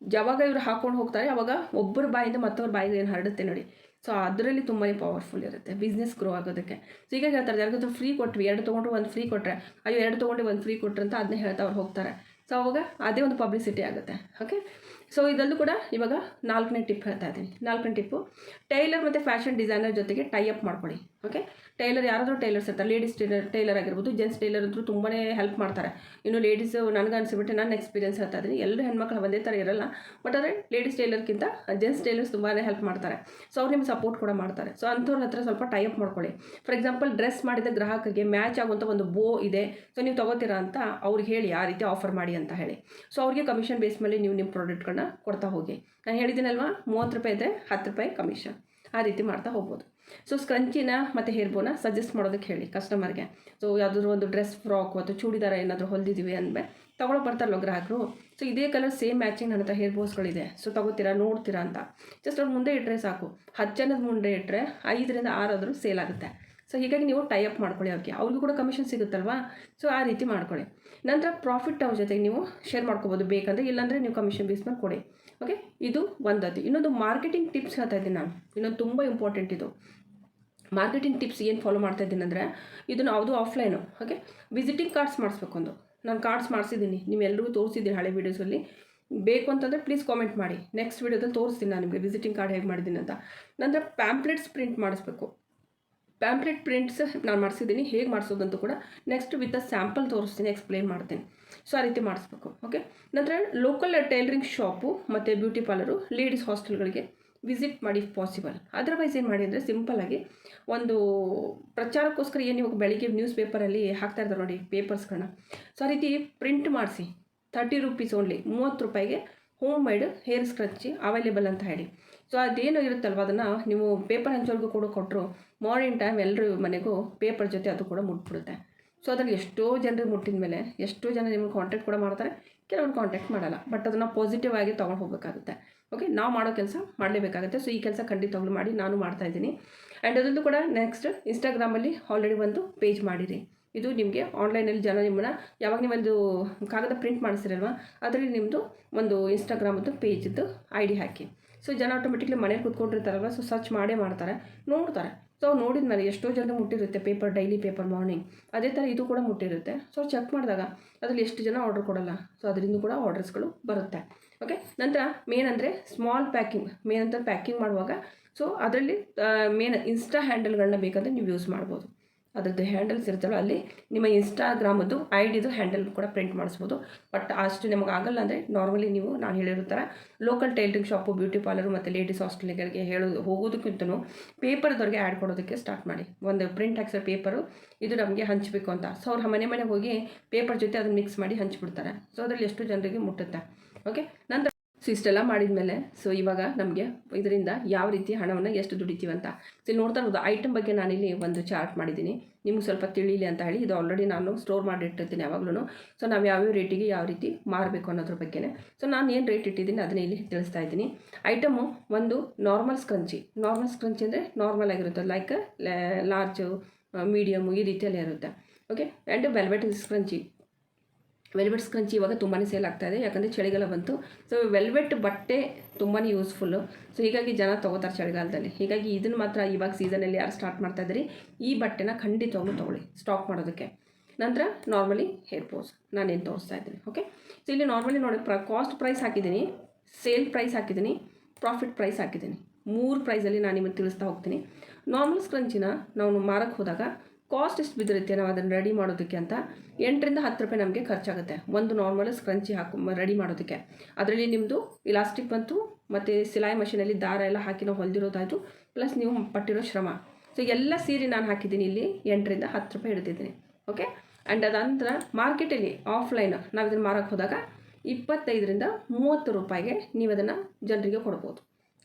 ಯಾವಾಗ ಇವರು ಹಾಕ್ಕೊಂಡು ಹೋಗ್ತಾರೆ ಆವಾಗ ಒಬ್ಬರ ಬಾಯಿಂದ ಮತ್ತೊಬ್ಬರ ಬಾಯಿಗೆ ಏನು ಹರಡುತ್ತೆ ನೋಡಿ. ಸೊ ಅದರಲ್ಲಿ ತುಂಬಾ ಪವರ್ಫುಲ್ ಇರುತ್ತೆ ಬಿಸ್ನೆಸ್ ಗ್ರೋ ಆಗೋದಕ್ಕೆ. ಸೊ ಈಗ ಹೇಳ್ತಾರೆ ಯಾರಿಗಾದ್ರೂ ಫ್ರೀ ಕೊಟ್ವಿ, 2 ತೊಗೊಂಡ್ರು 1 ಫ್ರೀ ಕೊಟ್ಟರೆ, ಅಯ್ಯೋ 2 ತೊಗೊಂಡು 1 ಫ್ರೀ ಕೊಟ್ಟರೆ ಅಂತ ಅದನ್ನೇ ಹೇಳ್ತಾ ಅವ್ರು ಹೋಗ್ತಾರೆ. ಸೊ ಅವಾಗ ಅದೇ ಒಂದು ಪಬ್ಲಿಸಿಟಿ ಆಗುತ್ತೆ. ಓಕೆ, ಸೊ ಇದಲ್ಲೂ ಕೂಡ ಇವಾಗ 4ನೇ ಟಿಪ್ ಹೇಳ್ತಾ ಇದ್ದೀನಿ. 4ನೇ ಟಿಪ್ಪು, ಟೈಲರ್ ಮತ್ತು ಫ್ಯಾಷನ್ ಡಿಸೈನರ್ ಜೊತೆಗೆ ಟೈ ಅಪ್ ಮಾಡ್ಕೊಳ್ಳಿ. ಓಕೆ, ಟೈಲರ್ ಯಾರಾದರೂ ಟೈಲರ್ಸ್ ಇರ್ತಾರೆ, ಲೇಡೀಸ್ ಟೈಲರ್ ಆಗಿರ್ಬೋದು, ಜೆಂಟ್ಸ್ ಟೈಲರ್ ಅಂತೂ ತುಂಬಾ ಹೆಲ್ಪ್ ಮಾಡ್ತಾರೆ. ಇನ್ನು ಲೇಡೀಸು ನನಗೆ ಅನಿಸ್ಬಿಟ್ಟು ನನ್ನ ಎಕ್ಸ್ಪೀರಿಯನ್ಸ್ ಹೇಳ್ತಾ ಇದ್ದೀನಿ. ಎಲ್ಲರೂ ಹೆಣ್ಮಕ್ಳು ಒಂದೇ ಥರ ಇರಲ್ಲ, ಬಟ್ ಆದರೆ ಲೇಡೀಸ್ ಟೈಲರ್ಗಿಂತ ಜೆಂಟ್ಸ್ ಟೈಲರ್ಸ್ ತುಂಬಾ ಹೆಲ್ಪ್ ಮಾಡ್ತಾರೆ. ಸೊ ಅವ್ರು ನಿಮ್ಗೆ ಸಪೋರ್ಟ್ ಕೂಡ ಮಾಡ್ತಾರೆ. ಸೊ ಅಂಥವ್ರ ಹತ್ರ ಸ್ವಲ್ಪ ಟೈ ಅಪ್ ಮಾಡ್ಕೊಳ್ಳಿ. ಫಾರ್ ಎಕ್ಸಾಂಪಲ್ ಡ್ರೆಸ್ ಮಾಡಿದ ಗ್ರಾಹಕರಿಗೆ ಮ್ಯಾಚ್ ಆಗುವಂಥ ಒಂದು ಬೋ ಇದೆ, ಸೊ ನೀವು ತೊಗೋತೀರಾ ಅಂತ ಅವ್ರಿಗೆ ಹೇಳಿ ಆ ರೀತಿ ಆಫರ್ ಮಾಡಿ ಅಂತ ಹೇಳಿ. ಸೊ ಅವ್ರಿಗೆ ಕಮಿಷನ್ ಬೇಸ್ ಮೇಲೆ ನೀವು ನಿಮ್ಮ ಪ್ರಾಡಕ್ಟ್ಗಳನ್ನ ಕೊಡ್ತಾ ಹೋಗಿ. ನಾನು ಹೇಳಿದ್ದೀನಲ್ವಾ, 30 ರೂಪಾಯಿ ಇದ್ದರೆ 10 ರೂಪಾಯಿ ಕಮಿಷನ್, ಆ ರೀತಿ ಮಾಡ್ತಾ ಹೋಗ್ಬೋದು. ಸೊ ಸ್ಕ್ರಂಚಿನ ಮತ್ತು ಹೇರ್ ಬೋನ ಸಜೆಸ್ಟ್ ಮಾಡೋದಕ್ಕೆ ಹೇಳಿ ಕಸ್ಟಮರ್ಗೆ. ಸೊ ಯಾವುದಾದ್ರೂ ಒಂದು ಡ್ರೆಸ್ ಫ್ರಾಕ್ ಅಥವಾ ಚೂಡಿದಾರ ಏನಾದರೂ ಹೊಲಿದಿದ್ದೀವಿ ಅಂದಮೇಲೆ ತೊಗೊಳೋ ಬರ್ತಾರಲ್ಲ ಗ್ರಾಹಕರು, ಸೊ ಇದೇ ಕಲರ್ ಸೇಮ್ ಮ್ಯಾಚಿಂಗ್ ನನ್ನ ಹತ್ರ ಹೇರ್ ಬೋಸ್ಗಳಿದೆ, ಸೊ ತೊಗೋತೀರಾ ನೋಡ್ತೀರಾ ಅಂತ ಜಸ್ಟ್ ಅವ್ರು ಮುಂದೆ ಇಟ್ಟರೆ ಸಾಕು. 10 ಜನದ ಮುಂದೆ ಇಟ್ಟರೆ 5ರಿಂದ 6 ಆದರೂ ಸೇಲ್ ಆಗುತ್ತೆ. ಸೊ ಹೀಗಾಗಿ ನೀವು ಟೈ ಅಪ್ ಮಾಡ್ಕೊಳ್ಳಿ, ಅವ್ರಿಗೂ ಕೂಡ ಕಮಿಷನ್ ಸಿಗುತ್ತಲ್ವಾ. ಸೊ ಆ ರೀತಿ ಮಾಡ್ಕೊಳ್ಳಿ. ನಂತರ ಪ್ರಾಫಿಟ್ ಅವ್ರ ಜೊತೆಗೆ ನೀವು ಶೇರ್ ಮಾಡ್ಕೋಬೋದು ಬೇಕಂದರೆ, ಇಲ್ಲಾಂದರೆ ನೀವು ಕಮಿಷನ್ ಬೇಸ್ ಮೇಲೆ ಕೊಡಿ. ಓಕೆ, ಇದು ಒಂದದು. ಇನ್ನೊಂದು ಮಾರ್ಕೆಟಿಂಗ್ ಟಿಪ್ಸ್ ಹೇಳ್ತಾ ಇದ್ದೀನಿ ನಾನು, ಇನ್ನೊಂದು ತುಂಬ ಇಂಪಾರ್ಟೆಂಟ್ ಇದು ಮಾರ್ಕೆಟಿಂಗ್ ಟಿಪ್ಸ್. ಏನು ಫಾಲೋ ಮಾಡ್ತಾ ಇದ್ದೀನಿ ಅಂದರೆ, ಇದು ಯಾವುದು ಆಫ್ಲೈನು. ಓಕೆ, ವಿಸಿಟಿಂಗ್ ಕಾರ್ಡ್ಸ್ ಮಾಡಿಸ್ಬೇಕು. ಒಂದು ನಾನು ಕಾರ್ಡ್ಸ್ ಮಾಡಿಸಿದ್ದೀನಿ, ನಿಮ್ಮೆಲ್ಲರಿಗೂ ತೋರಿಸಿದ್ದೀನಿ ಹಳೆ ವೀಡಿಯೋಸಲ್ಲಿ. ಬೇಕು ಅಂತಂದರೆ ಪ್ಲೀಸ್ ಕಾಮೆಂಟ್ ಮಾಡಿ, ನೆಕ್ಸ್ಟ್ ವೀಡಿಯೋದಲ್ಲಿ ತೋರಿಸ್ತೀನಿ ನಾನು ನಿಮಗೆ ವಿಸಿಟಿಂಗ್ ಕಾರ್ಡ್ ಹೇಗೆ ಮಾಡಿದ್ದೀನಿ ಅಂತ. ನಂತರ ಪ್ಯಾಂಪ್ಲೆಟ್ಸ್ ಪ್ರಿಂಟ್ ಮಾಡಿಸ್ಬೇಕು. ಪ್ಯಾಂಪ್ಲೆಟ್ ಪ್ರಿಂಟ್ಸ್ ನಾನು ಮಾಡಿಸಿದ್ದೀನಿ, ಹೇಗೆ ಮಾಡಿಸೋದಂತೂ ಕೂಡ ನೆಕ್ಸ್ಟ್ ವಿತ್ ಅ ಸ್ಯಾಂಪಲ್ ತೋರಿಸ್ತೀನಿ, ಎಕ್ಸ್ಪ್ಲೈನ್ ಮಾಡ್ತೀನಿ. ಸೊ ಆ ರೀತಿ ಮಾಡಿಸ್ಬೇಕು. ಓಕೆ, ನಂತರ ಲೋಕಲ್ ಟೈಲರಿಂಗ್ ಶಾಪು ಮತ್ತು ಬ್ಯೂಟಿ ಪಾರ್ಲರು, ಲೇಡೀಸ್ ಹಾಸ್ಟೆಲ್ಗಳಿಗೆ ವಿಸಿಟ್ ಮಾಡಿ ಇಫ್ ಪಾಸಿಬಲ್. ಅದರ್ವೈಸ್ ಏನು ಮಾಡಿ ಅಂದರೆ, ಸಿಂಪಲ್ಲಾಗಿ ಒಂದು ಪ್ರಚಾರಕ್ಕೋಸ್ಕರ ಏನು ಇವಾಗ ಬೆಳಿಗ್ಗೆ ನ್ಯೂಸ್ ಪೇಪರಲ್ಲಿ ಹಾಕ್ತಾ ಇರ್ತಾರೆ ನೋಡಿ ಪೇಪರ್ಸ್ಗಳನ್ನ, ಸೊ ಆ ರೀತಿ ಪ್ರಿಂಟ್ ಮಾಡಿಸಿ 30 ರೂಪೀಸ್ ಓನ್ಲಿ, 30 ರೂಪಾಯಿಗೆ ಹೋಮ್ ಮೇಡ್ ಹೇರ್ ಸ್ಕ್ರಚ್ಚಿ ಅವೈಲೇಬಲ್ ಅಂತ ಹೇಳಿ. ಸೊ ಅದೇನು ಇರುತ್ತಲ್ವ ಅದನ್ನು ನೀವು ಪೇಪರ್ ಹಂಚೋರ್ಗೂ ಕೂಡ ಕೊಟ್ಟರು, ಮಾರ್ನಿಂಗ್ ಟೈಮ್ ಎಲ್ಲರೂ ಮನೆಗೂ ಪೇಪರ್ ಜೊತೆ ಅದು ಕೂಡ ಮುಟ್ಬಿಡುತ್ತೆ. ಸೊ ಅದ್ರಲ್ಲಿ ಎಷ್ಟೋ ಜನರಿಗೆ ಮುಟ್ಟಿದ ಮೇಲೆ ಎಷ್ಟೋ ಜನ ನಿಮಗೆ ಕಾಂಟ್ಯಾಕ್ಟ್ ಕೂಡ ಮಾಡ್ತಾರೆ, ಕೆಲವರು ಕಾಂಟ್ಯಾಕ್ಟ್ ಮಾಡಲ್ಲ. ಬಟ್ ಅದನ್ನು ಪಾಸಿಟಿವ್ ಆಗಿ ತೊಗೊಂಡು ಹೋಗಬೇಕಾಗುತ್ತೆ. ಓಕೆ, ನಾವು ಮಾಡೋ ಕೆಲಸ ಮಾಡಲೇಬೇಕಾಗುತ್ತೆ. ಸೊ ಈ ಕೆಲಸ ಖಂಡಿತವಾಗ್ಲೂ ಮಾಡಿ, ನಾನು ಮಾಡ್ತಾಯಿದ್ದೀನಿ. ಆ್ಯಂಡ್ ಅದರಲ್ಲೂ ಕೂಡ ನೆಕ್ಸ್ಟ್ ಇನ್ಸ್ಟಾಗ್ರಾಮಲ್ಲಿ ಆಲ್ರೆಡಿ ಒಂದು ಪೇಜ್ ಮಾಡಿರಿ. ಇದು ನಿಮಗೆ ಆನ್ಲೈನಲ್ಲಿ ಜನ ನಿಮ್ಮನ್ನು ಯಾವಾಗ ನೀವೊಂದು ಕಾಗದ ಪ್ರಿಂಟ್ ಮಾಡಿಸಿರಲ್ವ, ಅದರಲ್ಲಿ ನಿಮ್ಮದು ಒಂದು ಇನ್ಸ್ಟಾಗ್ರಾಮದ್ದು ಪೇಜಿದ್ದು ID ಹಾಕಿ. ಸೊ ಜನ ಆಟೋಮೆಟಿಕ್ಲಿ ಮನೇಲಿ ಕೂತ್ಕೊಂಡಿರ್ತಾರಲ್ವ, ಸೊ ಸರ್ಚ್ ಮಾಡೇ ಮಾಡ್ತಾರೆ, ನೋಡ್ತಾರೆ. ಸೊ ನೋಡಿದ ಮೇಲೆ ಎಷ್ಟೋ ಜನ ಮುಟ್ಟಿರುತ್ತೆ ಪೇಪರ್, ಡೈಲಿ ಪೇಪರ್ ಮಾರ್ನಿಂಗ್, ಅದೇ ಥರ ಇದು ಕೂಡ ಮುಟ್ಟಿರುತ್ತೆ. ಸೊ ಚೆಕ್ ಮಾಡಿದಾಗ ಅದರಲ್ಲಿ ಎಷ್ಟು ಜನ ಆರ್ಡರ್ ಕೊಡೋಲ್ಲ, ಸೊ ಅದರಿಂದ ಕೂಡ ಆರ್ಡರ್ಸ್ಗಳು ಬರುತ್ತೆ. ಓಕೆ, ನಂತರ ಮೇನ್ ಅಂದರೆ ಸ್ಮಾಲ್ ಪ್ಯಾಕಿಂಗ್. ಮೇನ್ ಅಂತ ಪ್ಯಾಕಿಂಗ್ ಮಾಡುವಾಗ ಸೊ ಅದರಲ್ಲಿ ಮೇನ್ ಇನ್ಸ್ಟಾ ಹ್ಯಾಂಡಲ್ಗಳನ್ನ ಬೇಕಂದರೆ ನೀವು ಯೂಸ್ ಮಾಡ್ಬೋದು. ಅದರದ್ದು ಹ್ಯಾಂಡಲ್ಸ್ ಇರುತ್ತಲ್ಲ, ಅಲ್ಲಿ ನಿಮ್ಮ ಇನ್ಸ್ಟಾಗ್ರಾಮದ್ದು IDದು ಹ್ಯಾಂಡಲ್ ಕೂಡ ಪ್ರಿಂಟ್ ಮಾಡಿಸ್ಬೋದು. ಬಟ್ ಅಷ್ಟು ನಿಮಗೆ ಆಗಲ್ಲ ಅಂದರೆ ನಾರ್ಮಲಿ ನೀವು ನಾನು ಹೇಳಿರೋ ಥರ local tailoring shop, beauty parlour ಮತ್ತು ಲೇಡೀಸ್ ಹಾಸ್ಟೆಲ್ಗಳಿಗೆ ಹೋಗೋದಕ್ಕಿಂತಲೂ ಪೇಪರ್ದವ್ರಿಗೆ ಆ್ಯಡ್ ಕೊಡೋದಕ್ಕೆ ಸ್ಟಾರ್ಟ್ ಮಾಡಿ. ಒಂದು ಪ್ರಿಂಟ್ ಹಾಕ್ಸೋ ಪೇಪರು ಇದು ನಮಗೆ ಹಂಚಬೇಕು ಅಂತ, ಸೊ ಅವ್ರ ಮನೆಗೆ ಹೋಗಿ ಪೇಪರ್ ಜೊತೆ ಅದನ್ನು ಮಿಕ್ಸ್ ಮಾಡಿ ಹಂಚಿಬಿಡ್ತಾರೆ. ಸೊ ಅದರಲ್ಲಿ ಎಷ್ಟು ಜನರಿಗೆ ಮುಟ್ಟುತ್ತೆ. ಓಕೆ, ನಂತರ ಸೊ ಇಷ್ಟೆಲ್ಲ ಮಾಡಿದ ಮೇಲೆ ಸೊ ಇವಾಗ ನಮಗೆ ಇದರಿಂದ ಯಾವ ರೀತಿ ಹಣವನ್ನು ಎಷ್ಟು ದುಡಿತೀವಂತ ಸೊ ಇಲ್ಲಿ ನೋಡ್ತಾ ಇರೋದು ಐಟಮ್ ಬಗ್ಗೆ ನಾನಿಲ್ಲಿ ಒಂದು ಚಾರ್ಟ್ ಮಾಡಿದ್ದೀನಿ, ನಿಮ್ಗೆ ಸ್ವಲ್ಪ ತಿಳಿಲಿ ಅಂತ ಹೇಳಿ. ಇದು ಆಲ್ರೆಡಿ ನಾನು ಸ್ಟೋರ್ ಮಾಡಿಟ್ಟಿರ್ತೀನಿ ಯಾವಾಗಲೂ. ಸೊ ನಾವು ಯಾವ್ಯಾವ ರೇಟಿಗೆ ಯಾವ ರೀತಿ ಮಾರಬೇಕು ಅನ್ನೋದ್ರ ಬಗ್ಗೆನೇ. ಸೊ ನಾನು ಏನು ರೇಟ್ ಇಟ್ಟಿದ್ದೀನಿ ಅದನ್ನೇ ಇಲ್ಲಿ ತಿಳಿಸ್ತಾ ಇದ್ದೀನಿ. ಐಟಮು ಒಂದು ನಾರ್ಮಲ್ ಸ್ಕ್ರಂಚಿ. ನಾರ್ಮಲ್ ಸ್ಕ್ರಂಚಿ ಅಂದರೆ ನಾರ್ಮಲ್ ಆಗಿರುತ್ತೆ, ಲೈಕ್ ಲಾರ್ಜು, ಮೀಡಿಯಮು ಈ ರೀತಿಯಲ್ಲೇ ಇರುತ್ತೆ. Okay, and velvet scrunchie. Velvet scrunchie ಇವಾಗ ತುಂಬಾ ಸೇಲ್ ಆಗ್ತಾಯಿದೆ, ಯಾಕಂದರೆ ಚಳಿಗಾಲ ಬಂತು. ಸೊ ವೆಲ್ವೆಟ್ ಬಟ್ಟೆ ತುಂಬಾ ಯೂಸ್ಫುಲ್ಲು. ಸೊ ಹೀಗಾಗಿ ಜನ ತೊಗೋತಾರೆ ಚಳಿಗಾಲದಲ್ಲಿ. ಹೀಗಾಗಿ ಇದನ್ನು ಮಾತ್ರ ಇವಾಗ ಸೀಸನಲ್ಲಿ ಯಾರು ಸ್ಟಾರ್ಟ್ ಮಾಡ್ತಾಯಿದ್ದೀರಿ, ಈ ಬಟ್ಟೆನ ಖಂಡಿತವಾಗ್ಲೂ ತೊಗೊಳ್ಳಿ ಸ್ಟಾಕ್ ಮಾಡೋದಕ್ಕೆ. ನಂತರ ನಾರ್ಮಲಿ ಹೇರ್ ಬೋಸ್ ನಾನೇನು ತೋರಿಸ್ತಾ ಇದ್ದೀನಿ. ಓಕೆ, ಸೊ ಇಲ್ಲಿ ನಾರ್ಮಲಿ ನೋಡಿ ಕಾಸ್ಟ್ ಪ್ರೈಸ್ ಹಾಕಿದ್ದೀನಿ, ಸೇಲ್ ಪ್ರೈಸ್ ಹಾಕಿದ್ದೀನಿ, ಪ್ರಾಫಿಟ್ ಪ್ರೈಸ್ ಹಾಕಿದ್ದೀನಿ. 3 ಪ್ರೈಸಲ್ಲಿ ನಾನು ನಿಮಗೆ ತಿಳಿಸ್ತಾ ಹೋಗ್ತೀನಿ. ನಾರ್ಮಲ್ ಸ್ಕ್ರಂಚಿನ ನಾವು ಮಾರಕ್ಕೆ ಹೋದಾಗ ಕಾಸ್ಟ್ ಎಷ್ಟು ಬಿದ್ದಿರುತ್ತೆ ನಾವು ಅದನ್ನು ರೆಡಿ ಮಾಡೋದಕ್ಕೆ ಅಂತ 8ರಿಂದ 10 ರೂಪಾಯಿ ನಮಗೆ ಖರ್ಚಾಗುತ್ತೆ ಒಂದು ನಾರ್ಮಲ್ ಸ್ಕ್ರಂಚಿ ರೆಡಿ ಮಾಡೋದಕ್ಕೆ. ಅದರಲ್ಲಿ ನಿಮ್ಮದು ಇಲಾಸ್ಟಿಕ್ ಬಂತು ಮತ್ತು ಸಿಲಾಯಿ ಮಷೀನಲ್ಲಿ ದಾರ ಎಲ್ಲ ಹಾಕಿ ನಾವು ಹೊಲಿದಿರೋದಾಯಿತು, ಪ್ಲಸ್ ನೀವು ಪಟ್ಟಿರೋ ಶ್ರಮ. ಸೊ ಎಲ್ಲ ಸೇರಿ ನಾನು ಹಾಕಿದ್ದೀನಿ ಇಲ್ಲಿ 8ರಿಂದ 10 ರೂಪಾಯಿ ಹಿಡಿದಿದ್ದೀನಿ. ಓಕೆ. ಆ್ಯಂಡ್ ಅದಂತರ ಮಾರ್ಕೆಟಲ್ಲಿ ಆಫ್ಲೈನ್ ನಾವು ಇದನ್ನು ಮಾರಕ್ಕೆ ಹೋದಾಗ 25ರಿಂದ 30 ರೂಪಾಯಿಗೆ ನೀವು ಅದನ್ನು ಜನರಿಗೆ ಕೊಡ್ಬೋದು.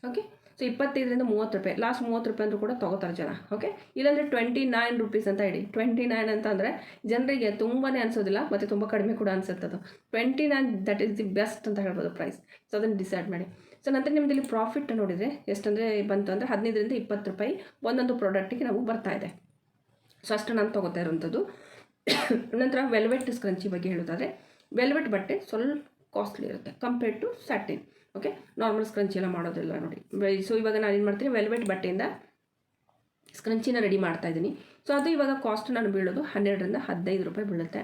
ಓಕೆ. ಸೊ 25ರಿಂದ 30 ರೂಪಾಯಿ, ಲಾಸ್ಟ್ 30 ರೂಪಾಯಿ ಅಂದರೂ ಕೂಡ ತೊಗೋತಾರೆ ಜನ. ಓಕೆ. ಇಲ್ಲಾಂದರೆ 29 ರುಪೀಸ್ ಅಂತ ಹೇಳಿ. 29 ಅಂತ ಅಂದರೆ ಜನರಿಗೆ ತುಂಬಾ ಅನಿಸೋದಿಲ್ಲ ಮತ್ತು ತುಂಬ ಕಡಿಮೆ ಕೂಡ ಅನಿಸುತ್ತೆ. ಅದು 29 ದಟ್ ಈಸ್ ದಿ ಬೆಸ್ಟ್ ಅಂತ ಹೇಳ್ಬೋದು ಪ್ರೈಸ್. ಸೊ ಅದನ್ನು ಡಿಸೈಡ್ ಮಾಡಿ. ಸೊ ನಂತರ ನಿಮ್ಮದು ಇಲ್ಲಿ ಪ್ರಾಫಿಟ್ ನೋಡಿದರೆ ಎಷ್ಟಂದರೆ ಬಂತು ಅಂದರೆ 15ರಿಂದ 20 ರೂಪಾಯಿ ಒಂದೊಂದು ಪ್ರಾಡಕ್ಟಿಗೆ ನಾವು ಬರ್ತಾಯಿದೆ. ಸೊ ಅಷ್ಟು ನಾನು ತೊಗೋತಾ ಇರೋಂಥದ್ದು. ನಂತರ ವೆಲ್ವೆಟ್ ಸ್ಕ್ರಂಚಿ ಬಗ್ಗೆ ಹೇಳೋದಾದರೆ ವೆಲ್ವೆಟ್ ಬಟ್ಟೆ ಸ್ವಲ್ಪ ಕಾಸ್ಟ್ಲಿ ಇರುತ್ತೆ compared to satin. Okay. Normal scrunchie ಎಲ್ಲ ಮಾಡೋದಿಲ್ಲ ನೋಡಿ. ಸೊ ಇವಾಗ ನಾನು ಏನು ಮಾಡ್ತೀನಿ, ವೆಲ್ವೆಟ್ ಬಟ್ಟೆಯಿಂದ ಸ್ಕ್ರಂಚಿನ ರೆಡಿ ಮಾಡ್ತಾಯಿದ್ದೀನಿ. ಸೊ ಅದು ಇವಾಗ ಕಾಸ್ಟ್ ನಾನು ಬೀಳೋದು 12ರಿಂದ 15 ರೂಪಾಯಿ ಬೀಳುತ್ತೆ.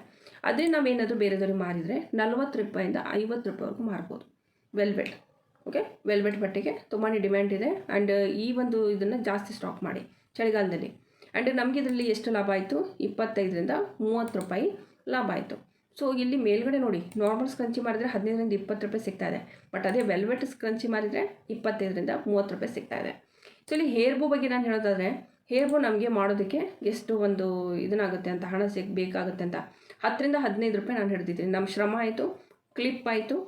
ಅದೇ ನಾವೇನಾದರೂ ಬೇರೆದವ್ರಿಗೆ ಮಾರಿದರೆ 40 ರೂಪಾಯಿಂದ 50 ರೂಪಾಯಿವರೆಗೂ ಮಾರ್ಬೋದು ವೆಲ್ವೆಟ್. ಓಕೆ. ವೆಲ್ವೆಟ್ ಬಟ್ಟೆಗೆ ತುಂಬಾ ಡಿಮ್ಯಾಂಡ್ ಇದೆ. ಆ್ಯಂಡ್ ಈ ಒಂದು ಇದನ್ನು ಜಾಸ್ತಿ ಸ್ಟಾಕ್ ಮಾಡಿ ಚಳಿಗಾಲದಲ್ಲಿ. ಆ್ಯಂಡ್ ನಮಗೆ ಇದರಲ್ಲಿ ಎಷ್ಟು ಲಾಭ ಆಯಿತು, 25ರಿಂದ 30 ರೂಪಾಯಿ ಲಾಭ ಆಯಿತು. ಸೊ ಇಲ್ಲಿ ಮೇಲ್ಗಡೆ ನೋಡಿ, ನಾರ್ಮಲ್ ಸ್ಕ್ರಂಚಿ ಮಾಡಿದರೆ 15ರಿಂದ 20 ರೂಪಾಯಿ ಸಿಗ್ತಾಯಿದೆ. ಬಟ್ ಅದೇ ವೆಲ್ವೆಟ್ ಸ್ಕ್ರಂಚಿ ಮಾಡಿದರೆ 25ರಿಂದ 30 ರೂಪಾಯಿ ಸಿಗ್ತಾಯಿದೆ. ಸೊ ಇಲ್ಲಿ ಹೇರ್ ಬೋ ಬಗ್ಗೆ ನಾನು ಹೇಳೋದಾದರೆ, ಹೇರ್ ಬೋ ನಮಗೆ ಮಾಡೋದಕ್ಕೆ ಎಷ್ಟು ಒಂದು ಇದನ್ನಾಗುತ್ತೆ ಅಂತ, ಹಣ ಬೇಕಾಗುತ್ತೆ ಅಂತ 10ರಿಂದ 15 ರೂಪಾಯಿ ನಾನು ಹಿಡಿದಿದ್ದೀನಿ. ನಮ್ಮ ಶ್ರಮ ಆಯಿತು, ಕ್ಲಿಪ್ ಆಯಿತು,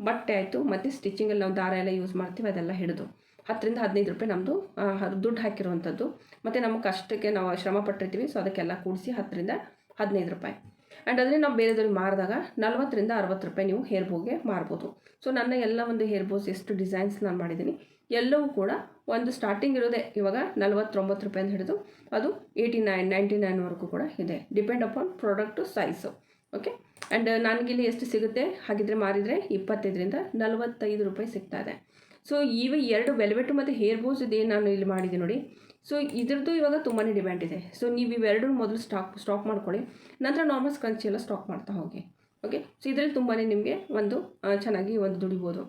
ಬಟ್ಟೆ ಆಯಿತು, ಮತ್ತು ಸ್ಟಿಚಿಂಗಲ್ಲಿ ನಾವು ದಾರ ಎಲ್ಲ ಯೂಸ್ ಮಾಡ್ತೀವಿ, ಅದೆಲ್ಲ ಹಿಡಿದು 10ರಿಂದ 15 ರೂಪಾಯಿ ನಮ್ಮದು ದುಡ್ಡು ಹಾಕಿರುವಂಥದ್ದು. ಮತ್ತು ನಮ್ಮ ಕಷ್ಟಕ್ಕೆ ನಾವು ಶ್ರಮ ಪಟ್ಟಿರ್ತೀವಿ. ಸೊ ಅದಕ್ಕೆಲ್ಲ ಕೂಡಿಸಿ 10ರಿಂದ 15 ರೂಪಾಯಿ. ಆ್ಯಂಡ್ ಅದನ್ನೇ ನಾವು ಬೇರೆದವ್ರಿಗೆ ಮಾರಿದಾಗ 40ರಿಂದ 60 ರೂಪಾಯಿ ನೀವು ಹೇರ್ ಬೋಗೆ ಮಾರ್ಬೋದು. ಸೊ ನನ್ನ ಎಲ್ಲ ಒಂದು ಹೇರ್ ಬೋಸ್ ಎಷ್ಟು ಡಿಸೈನ್ಸ್ ನಾನು ಮಾಡಿದ್ದೀನಿ ಎಲ್ಲವೂ ಕೂಡ ಒಂದು ಸ್ಟಾರ್ಟಿಂಗ್ ಇರೋದೇ ಇವಾಗ 49 ರೂಪಾಯಿಂದ ಹಿಡಿದು ಅದು 89, 99ವರೆಗೂ ಕೂಡ ಇದೆ, depend upon product size. Okay. And ನನಗಿಲ್ಲಿ ಎಷ್ಟು ಸಿಗುತ್ತೆ ಹಾಗಿದ್ರೆ ಮಾರಿದರೆ 25ರಿಂದ 45 ರೂಪಾಯಿ ಸಿಗ್ತಾಯಿದೆ. ಸೊ ಇವು 2 ವೆಲ್ವೆಟು ಮತ್ತು ಹೇರ್ ಬೋಸ್ ಇದೇನು ನಾನು ಇಲ್ಲಿ ಮಾಡಿದ್ದೀನಿ ನೋಡಿ. ಸೊ ಇದ್ರದ್ದು ಇವಾಗ ತುಂಬಾ ಡಿಮ್ಯಾಂಡ್ ಇದೆ. ಸೊ ನೀವು ಇವೆರಡು ಮೊದಲು ಸ್ಟಾಕ್ ಮಾಡ್ಕೊಳ್ಳಿ, ನಂತರ ನಾರ್ಮಲ್ ಸ್ಕ್ರಂಚಿ ಎಲ್ಲ ಸ್ಟಾಕ್ ಮಾಡ್ತಾ ಹೋಗಿ. ಓಕೆ. ಸೊ ಇದರಲ್ಲಿ ತುಂಬಾ ನಿಮಗೆ ಒಂದು ಚೆನ್ನಾಗಿ ಒಂದು ದುಡಿಬೋದು.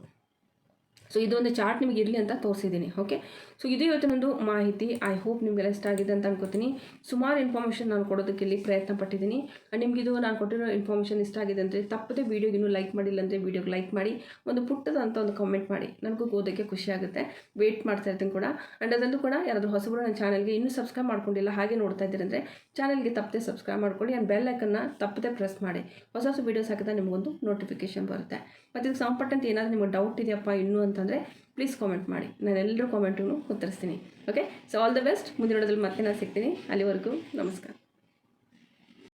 ಸೊ ಇದೊಂದು ಚಾರ್ಟ್ ನಿಮಗೆ ಇರಲಿ ಅಂತ ತೋರಿಸಿದ್ದೀನಿ. ಓಕೆ. ಸೊ ಇದು ಇವತ್ತಿನೊಂದು ಮಾಹಿತಿ. ಐ ಹೋಪ್ ನಿಮಗೆಲ್ಲ ಇಷ್ಟ ಆಗಿದೆ ಅಂತ ಅನ್ಕೋತೀನಿ. ಸುಮಾರು ಇನ್ಫಾರ್ಮೇಷನ್ ನಾನು ಕೊಡೋದಕ್ಕೆ ಇಲ್ಲಿ ಪ್ರಯತ್ನ ಪಟ್ಟಿದ್ದೀನಿ. ನಿಮಗಿದು ನಾನು ಕೊಟ್ಟಿರೋ ಇನ್ಫಾರ್ಮೇಷನ್ ಇಷ್ಟ ಆಗಿದೆ ಅಂದರೆ ತಪ್ಪದೆ ವೀಡಿಯೋಗೆ ಇನ್ನೂ ಲೈಕ್ ಮಾಡಿಲ್ಲ ಅಂದರೆ ವೀಡಿಯೋಗೆ ಲೈಕ್ ಮಾಡಿ, ಒಂದು ಪುಟ್ಟದಂತ ಒಂದು ಕಾಮೆಂಟ್ ಮಾಡಿ. ನನಗೂ ಓದೋಕ್ಕೆ ಖುಷಿ ಆಗುತ್ತೆ. ವೆಯ್ಟ್ ಮಾಡ್ತಾ ಇರ್ತೀನಿ ಕೂಡ. ಆ್ಯಂಡ್ ಅದರಲ್ಲೂ ಕೂಡ ಯಾರಾದರೂ ಹೊಸಬರು ನನ್ನ ಚಾನಲ್ಗೆ ಇನ್ನೂ ಸಬ್ಸ್ಕ್ರೈಬ್ ಮಾಡ್ಕೊಂಡಿಲ್ಲ, ಹಾಗೆ ನೋಡ್ತಾ ಇದ್ದೀರಿ ಅಂದರೆ ಚಾನಲ್ಗೆ ತಪ್ಪದೆ ಸಬ್ಸ್ಕ್ರೈಬ್ ಮಾಡ್ಕೊಳ್ಳಿ. ಆ್ಯಂಡ್ ಬೆಲ್ ಐಕನ್ನ ತಪ್ಪದೆ ಪ್ರೆಸ್ ಮಾಡಿ. ಹೊಸ ಹೊಸ ವೀಡಿಯೋಸ್ ಹಾಕಿದ್ರೆ ನಿಮಗೊಂದು ನೋಟಿಫಿಕೇಶನ್ ಬರುತ್ತೆ. ಮತ್ತು ಇದಕ್ಕೆ ಸಂಬಂಧಪಟ್ಟಂತೆ ಏನಾದರೂ ನಿಮಗೆ ಡೌಟ್ ಇದೆಯಪ್ಪ ಇನ್ನೂ ಅಂತಂದರೆ ಪ್ಲೀಸ್ ಕಾಮೆಂಟ್ ಮಾಡಿ, ನಾನು ಎಲ್ಲರೂ ಕಾಮೆಂಟನ್ನು ಉತ್ತರಿಸ್ತೀನಿ. Okay. So all the best. ಮುಂದಿನ ವಿಡಿಯೋದಲ್ಲಿ ಮತ್ತೆ ನಾನು ಸಿಗ್ತೀನಿ. ಅಲ್ಲಿವರೆಗೂ ನಮಸ್ಕಾರ.